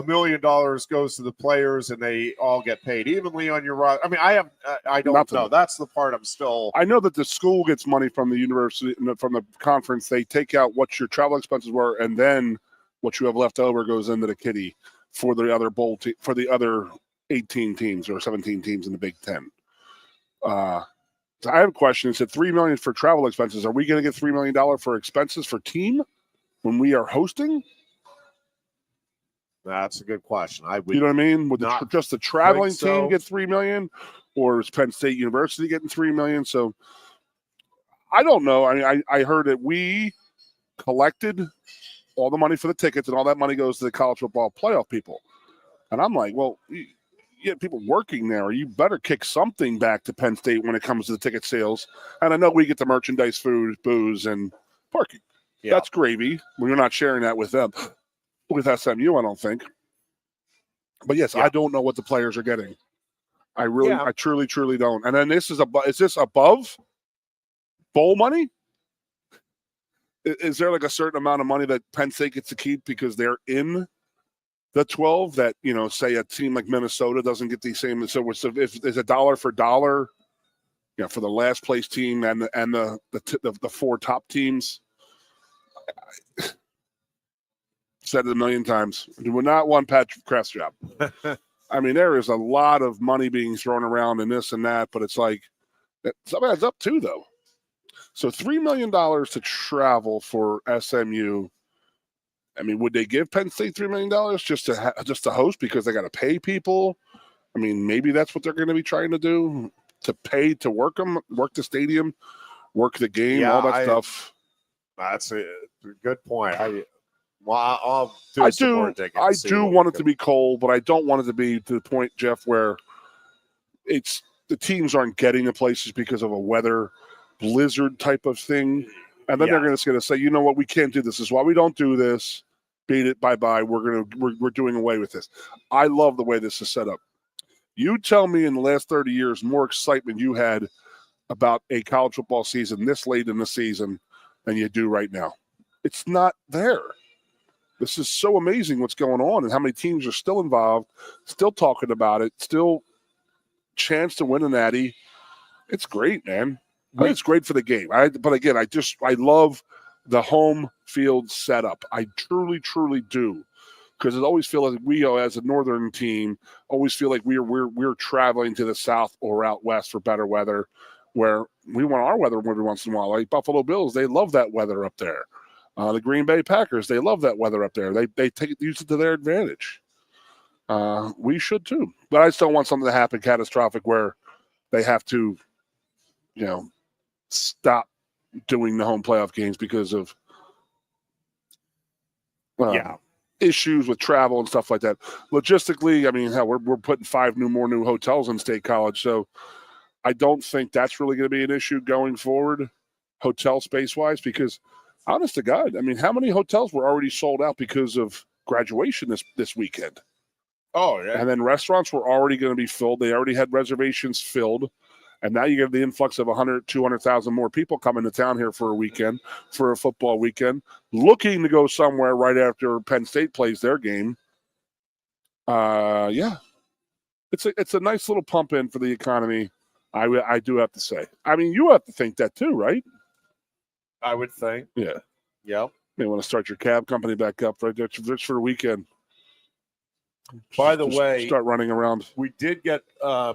million goes to the players and they all get paid evenly on your roster? I mean, I don't know. That's the part I'm still. I know that the school gets money from the university, from the conference. They take out what your travel expenses were, and then what you have left over goes into the kitty for the other for the other 18 teams or 17 teams in the Big Ten. So I have a question. It said $3 million for travel expenses. Are we going to get $3 million for expenses for team when we are hosting? That's a good question. You know what I mean? Would just the traveling team get $3 million, or is Penn State University getting $3 million? So I don't know. I mean, I heard that we collected all the money for the tickets, and all that money goes to the college football playoff people. And I'm like, well, you have people working there. You better kick something back to Penn State when it comes to the ticket sales. And I know we get the merchandise, food, booze, and parking. Yeah. That's gravy. We're not sharing that with them, with SMU, I don't think. But yes, I don't know what the players are getting. I truly, truly don't. And then is this above bowl money? Is there like a certain amount of money that Penn State gets to keep because they're in the 12 that, say a team like Minnesota doesn't get the same. So if there's a dollar for dollar, for the last place team and the 4 top teams, said it a million times. We would not want Patrick Kraft's job. I mean, there is a lot of money being thrown around and this and that, but it's like something adds up too, though. So $3 million to travel for SMU. I mean, would they give Penn State $3 million just to host because they got to pay people? I mean, maybe that's what they're going to be trying to do, to pay to work the stadium, work the game, all that stuff. That's a good point. I do want it to be cold, but I don't want it to be to the point, Jeff, where it's the teams aren't getting to places because of a weather blizzard type of thing. And then they're going to say, you know what, we can't do this. This is why we don't do this. Beat it, bye-bye. We're doing away with this. I love the way this is set up. You tell me in the last 30 years more excitement you had about a college football season this late in the season than you do right now. It's not there. This is so amazing what's going on and how many teams are still involved, still talking about it, still chance to win a natty. It's great, man. It's great for the game. But again, I love the home field setup. I truly, truly do. Because it always feels like we, as a northern team, always feel like we're traveling to the south or out west for better weather, where we want our weather every once in a while. Like Buffalo Bills, they love that weather up there. The Green Bay Packers, they love that weather up there. They use it to their advantage. We should too. But I still want something to happen catastrophic where they have to, stop doing the home playoff games because of issues with travel and stuff like that. Logistically, I mean, hell, we're putting 5 more new hotels in State College, so I don't think that's really going to be an issue going forward, hotel space-wise, because honest to God, I mean, how many hotels were already sold out because of graduation this weekend? Oh, yeah. And then restaurants were already going to be filled. They already had reservations filled. And now you get the influx of 200,000 more people coming to town here for a weekend, for a football weekend, looking to go somewhere right after Penn State plays their game. It's a nice little pump in for the economy. I do have to say. I mean, you have to think that too, right? I would think. Yeah. Yep. You may want to start your cab company back up right there just for the weekend. By the way, start running around. We did get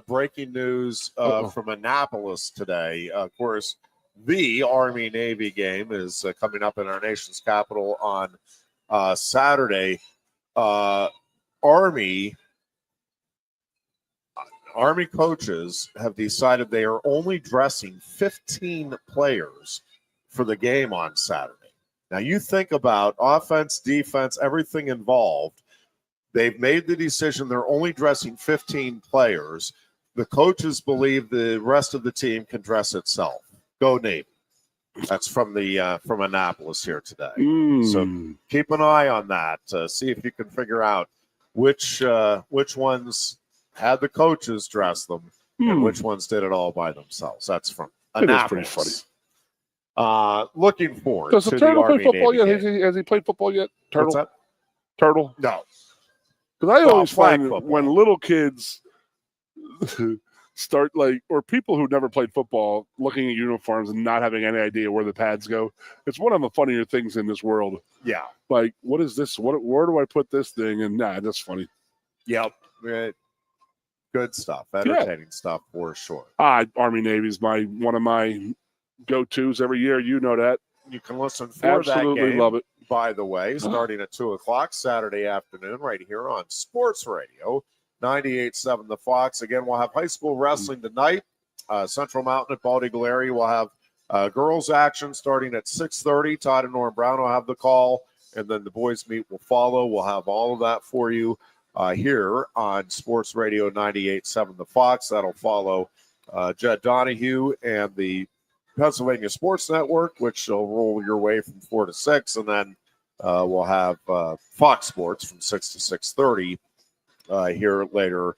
breaking news from Annapolis today. Of course, the Army-Navy game is coming up in our nation's capital on Saturday. Army coaches have decided they are only dressing 15 players for the game on Saturday. Now, you think about offense, defense, everything involved. They've made the decision they're only dressing 15 players. The coaches believe the rest of the team can dress itself. Go Navy. That's from Annapolis here today. So keep an eye on that. See if you can figure out which ones had the coaches dress them and which ones did it all by themselves. That's from Annapolis. It is pretty funny. Looking forward to the Turtle Army play football Navy yet? game. Has he played football yet? Turtle? What's that? Turtle? No. Because I always flag find football. when little kids start or people who never played football looking at uniforms and not having any idea where the pads go, it's one of the funnier things in this world. Yeah. Like, what is this? Where do I put this thing? And that's funny. Yep. Good stuff. Entertaining stuff for sure. Army Navy is one of my go-tos every year. You know that. You can listen for Absolutely that game. love it. By the way, starting at 2:00 Saturday afternoon, right here on Sports Radio 98.7 The Fox. Again, we'll have high school wrestling tonight. Central Mountain at Bald Eagle area. We'll have girls action starting at 6:30. Todd and Norm Brown will have the call, and then the boys meet will follow. We'll have all of that for you here on Sports Radio 98.7 The Fox. That'll follow Jed Donahue and the Pennsylvania Sports Network, which will roll your way from 4 to 6, and then we'll have Fox Sports from 6 to 6:30 here later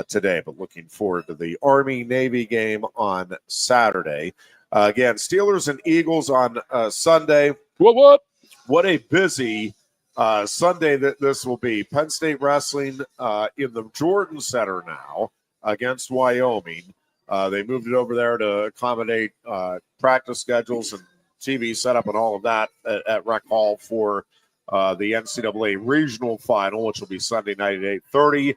today. But looking forward to the Army-Navy game on Saturday. Again, Steelers and Eagles on Sunday. What? What a busy Sunday, this will be Penn State Wrestling in the Jordan Center now against Wyoming. They moved it over there to accommodate practice schedules and TV setup and all of that at Rec Hall for the NCAA Regional Final, which will be Sunday night at 8:30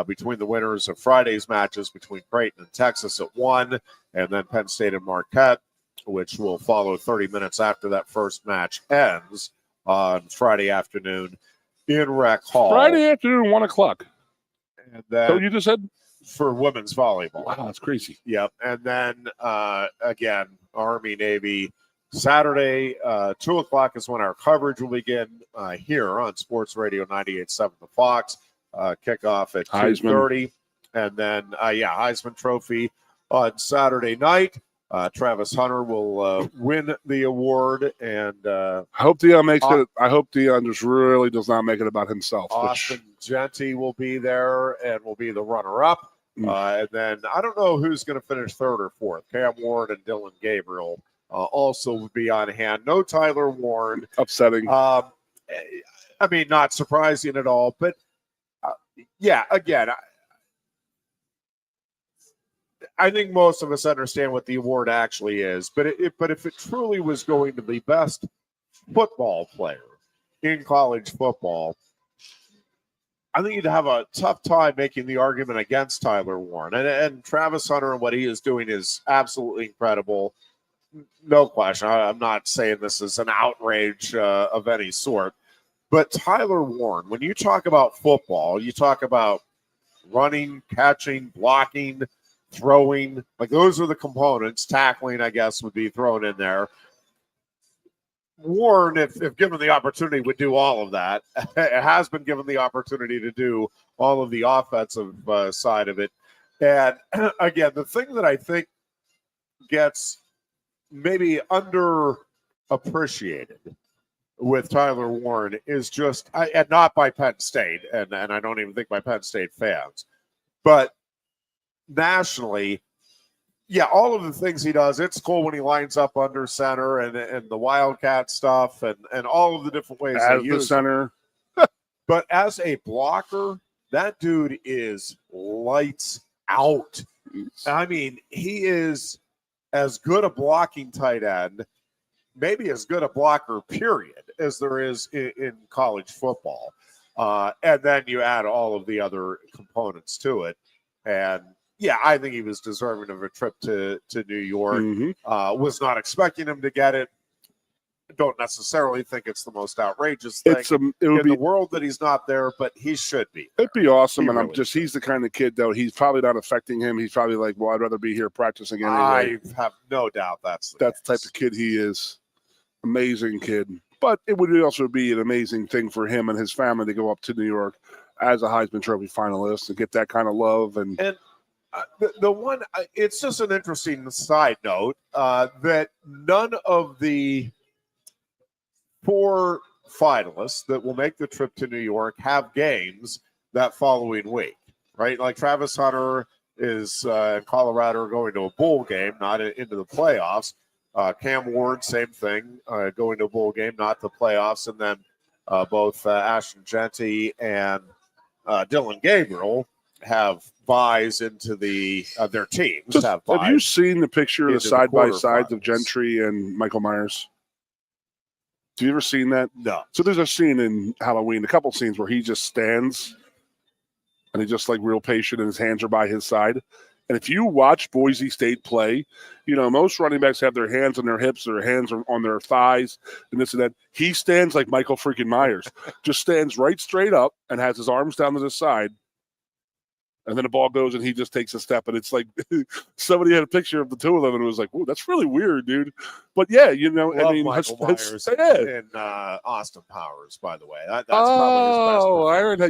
between the winners of Friday's matches between Creighton and Texas at 1, and then Penn State and Marquette, which will follow 30 minutes after that first match ends on Friday afternoon in Rec Hall. Friday afternoon, 1 o'clock. And then so you just said? For women's volleyball. Wow, that's crazy. Yep. And then, again, Army, Navy, Saturday, 2 o'clock is when our coverage will begin here on Sports Radio 98.7 The Fox. Kickoff at 2:30. And then, Heisman Trophy on Saturday night. Travis Hunter will win the award, and I hope Dion makes it. I hope Dion just really does not make it about himself. Austin Genty will be there and will be the runner-up. And then I don't know who's going to finish third or fourth. Cam Ward and Dylan Gabriel also will be on hand. No Tyler Warren. Upsetting. I mean, not surprising at all, but again. I think most of us understand what the award actually is, but if it truly was going to be best football player in college football, I think you'd have a tough time making the argument against Tyler Warren. And Travis Hunter and what he is doing is absolutely incredible. No question. I'm not saying this is an outrage of any sort, but Tyler Warren, when you talk about football, you talk about running, catching, blocking, throwing, like those are the components. Tackling, I guess, would be thrown in there. Warren, if given the opportunity, would do all of that. It has been given the opportunity to do all of the offensive side of it. And again, the thing that I think gets maybe underappreciated with Tyler Warren is just, and not by Penn State, and I don't even think by Penn State fans, but nationally, all of the things he does, it's cool when he lines up under center and the Wildcat stuff and all of the different ways as he the uses center. But as a blocker, that dude is lights out. I mean, he is as good a blocking tight end, maybe as good a blocker, period, as there is in college football. And then you add all of the other components to it. And I think he was deserving of a trip to New York. Mm-hmm. Was not expecting him to get it. Don't necessarily think it's the most outrageous thing in the world that he's not there, but he should be. It'd be awesome, and he's the kind of kid, though, he's probably not affecting him. He's probably like, well, I'd rather be here practicing anyway. I have no doubt that's the type of kid he is. Amazing kid. But it would also be an amazing thing for him and his family to go up to New York as a Heisman Trophy finalist and get that kind of love. And the one, it's just an interesting side note that none of the 4 finalists that will make the trip to New York have games that following week, right? Like Travis Hunter is in Colorado going to a bowl game, not into the playoffs. Cam Ward, same thing, going to a bowl game, not the playoffs. And then both Ashton Genty and Dylan Gabriel have buys into their teams. Have you seen the picture of the side-by-sides of Gentry and Michael Myers? Have you ever seen that? No. So there's a scene in Halloween, a couple scenes where he just stands and he's just like real patient and his hands are by his side. And if you watch Boise State play, most running backs have their hands on their hips, their hands are on their thighs, and this and that. He stands like Michael freaking Myers, just stands right straight up and has his arms down to the side. And then the ball goes and he just takes a step. And it's like somebody had a picture of the two of them and it was like, whoa, that's really weird, dude. But Michael Myers and Austin Powers, by the way. That's probably his best.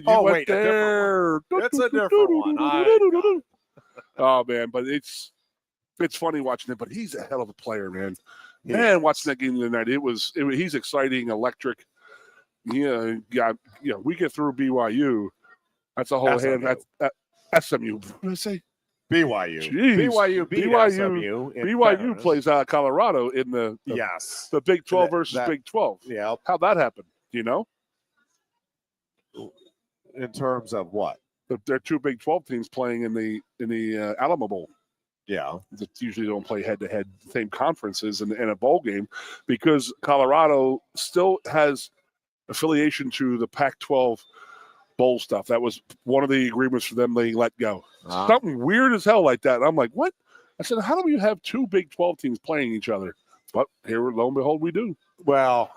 Ironhead, you went there. It's a different one. Oh, man, but it's funny watching it. But he's a hell of a player, man. Watching that game the other night, he's exciting, electric. We get through BYU. That's a whole hand. That's SMU. What did I say? BYU. Jeez. BYU beat SMU. BYU plays Colorado in the Big 12 versus Big 12. Yeah. How'd that happen? Do you know? In terms of what? There are two Big 12 teams playing in the Alamo Bowl. Yeah. That usually don't play head-to-head, same conferences in a bowl game, because Colorado still has affiliation to the Pac-12 bowl stuff. That was one of the agreements for them they let go. Something weird as hell like that. And I'm like, what? I said, how do you have two Big 12 teams playing each other? But here, lo and behold, we do. Well,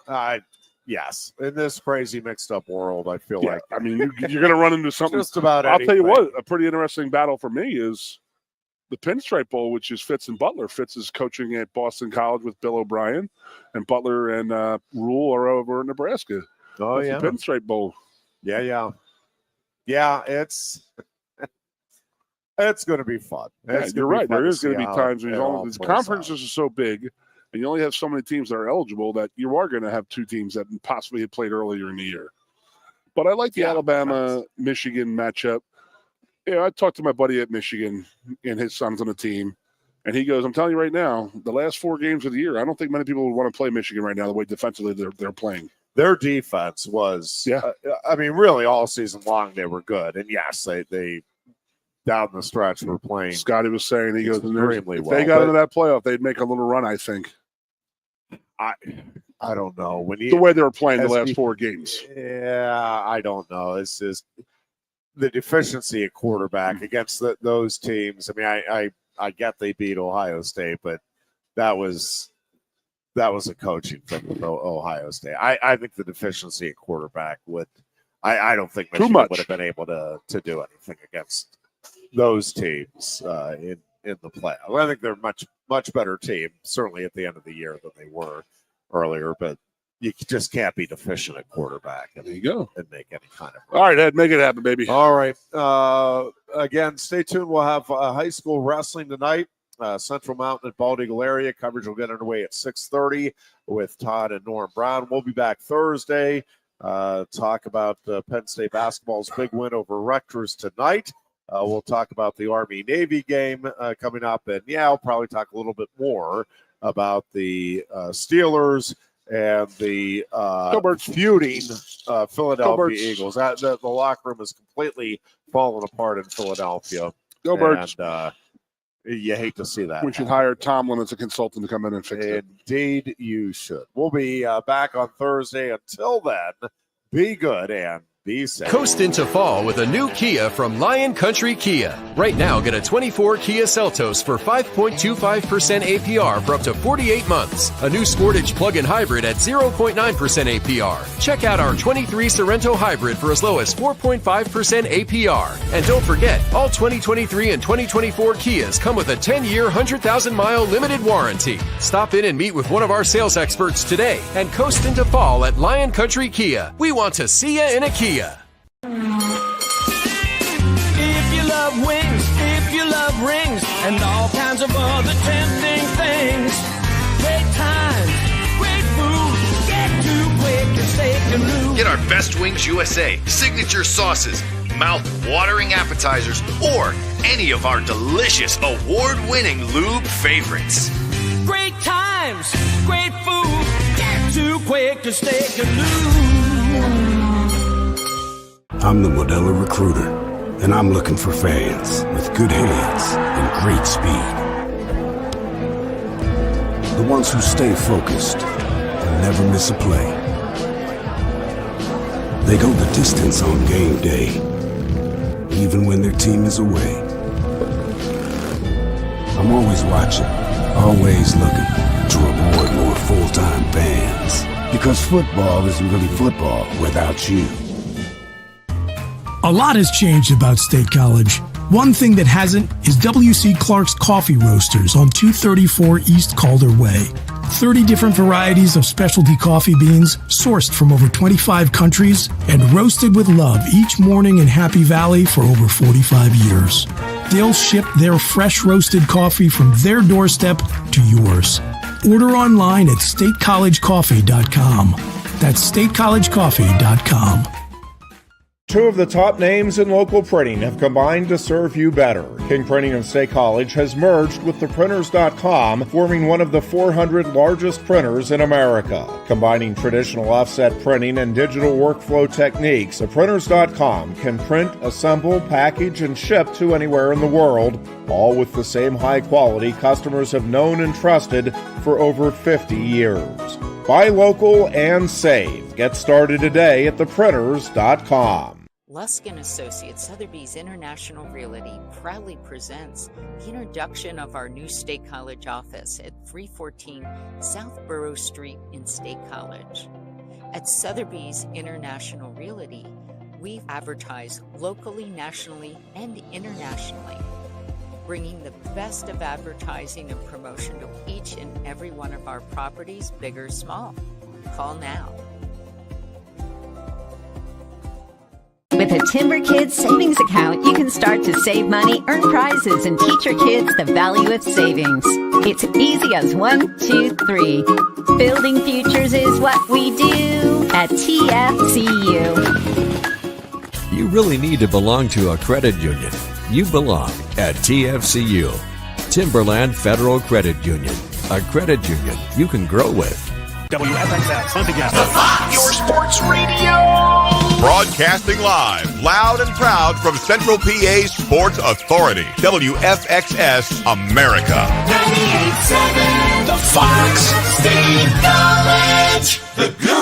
yes. In this crazy mixed-up world, I feel like. I mean, you're going to run into something. Just about I'll anything. tell you what, a pretty interesting battle for me is the Pinstripe Bowl, which is Fitz and Butler. Fitz is coaching at Boston College with Bill O'Brien, and Butler and Rule are over in Nebraska. Oh, That's the Pinstripe Bowl. Yeah, it's going to be fun. You're right. There is going to be times when the conferences are so big, and you only have so many teams that are eligible that you are going to have two teams that possibly had played earlier in the year. But I like the Alabama-Michigan matchup. I talked to my buddy at Michigan, and his son's on the team, and he goes, I'm telling you right now, the last 4 games of the year, I don't think many people would want to play Michigan right now the way defensively they're playing. Their defense was, really all season long they were good. And yes, they down the stretch were playing. Scotty was saying, he goes, extremely if well. they got into that playoff, they'd make a little run, I think. I don't know. The way they were playing the last 4 games. Yeah, I don't know. It's just the deficiency at quarterback against those teams. I mean, I get they beat Ohio State, but that was a coaching thing with Ohio State. I think the deficiency at quarterback would. I don't think Michigan would have been able to do anything against those teams in the playoff. I think they're much better team, certainly at the end of the year than they were earlier. But you just can't be deficient at quarterback. There you go. And make any kind of. All right, Ed, make it happen, baby. All right. Again, stay tuned. We'll have high school wrestling tonight. Central Mountain and Bald Eagle area. Coverage will get underway at 6:30 with Todd and Norm Brown. We'll be back Thursday. Talk about Penn State basketball's big win over Rutgers tonight. We'll talk about the Army-Navy game coming up. And, I'll probably talk a little bit more about the Steelers and the feuding Philadelphia Eagles. The locker room is completely fallen apart in Philadelphia. Go Birds. And, you hate to see that. We should hire Tomlin as a consultant to come in and fix it. Indeed, you should. We'll be back on Thursday. Until then, be good and be safe. Coast into fall with a new Kia from Lion Country Kia. Right now, get a 24 Kia Seltos for 5.25% APR for up to 48 months. A new Sportage plug-in hybrid at 0.9% APR. Check out our 23 Sorrento hybrid for as low as 4.5% APR. And don't forget, all 2023 and 2024 Kias come with a 10-year, 100,000-mile limited warranty. Stop in and meet with one of our sales experts today and coast into fall at Lion Country Kia. We want to see you in a Kia. If you love wings, if you love rings, and all kinds of other tempting things, great times, great food, get to Quaker Steak Lube. Get our Best Wings USA, signature sauces, mouth-watering appetizers, or any of our delicious award-winning lube favorites. Great times, great food, get to Quaker Steak Lube. I'm the Modelo Recruiter, and I'm looking for fans with good hands and great speed. The ones who stay focused and never miss a play. They go the distance on game day, even when their team is away. I'm always watching, always looking to reward more full-time fans. Because football isn't really football without you. A lot has changed about State College. One thing that hasn't is W.C. Clark's Coffee Roasters on 234 East Calder Way. 30 different varieties of specialty coffee beans sourced from over 25 countries and roasted with love each morning in Happy Valley for over 45 years. They'll ship their fresh roasted coffee from their doorstep to yours. Order online at statecollegecoffee.com. That's statecollegecoffee.com. Two of the top names in local printing have combined to serve you better. King Printing of State College has merged with theprinters.com, forming one of the 400 largest printers in America. Combining traditional offset printing and digital workflow techniques, theprinters.com can print, assemble, package, and ship to anywhere in the world, all with the same high quality customers have known and trusted for over 50 years. Buy local and save. Get started today at theprinters.com. Lusk & Associates, Sotheby's International Realty proudly presents the introduction of our new State College office at 314 South Borough Street in State College. At Sotheby's International Realty, we advertise locally, nationally, and internationally, bringing the best of advertising and promotion to each and every one of our properties, big or small. Call now. With a Timber Kids savings account, you can start to save money, earn prizes, and teach your kids the value of savings. It's easy as 1, 2, 3. Building futures is what we do at TFCU. You really need to belong to a credit union. You belong at TFCU, Timberland Federal Credit Union, a credit union you can grow with. WFXS, your sports radio. Broadcasting live, loud and proud from Central PA's Sports Authority, WFXS America. 98.7, the Fox State College. The Goon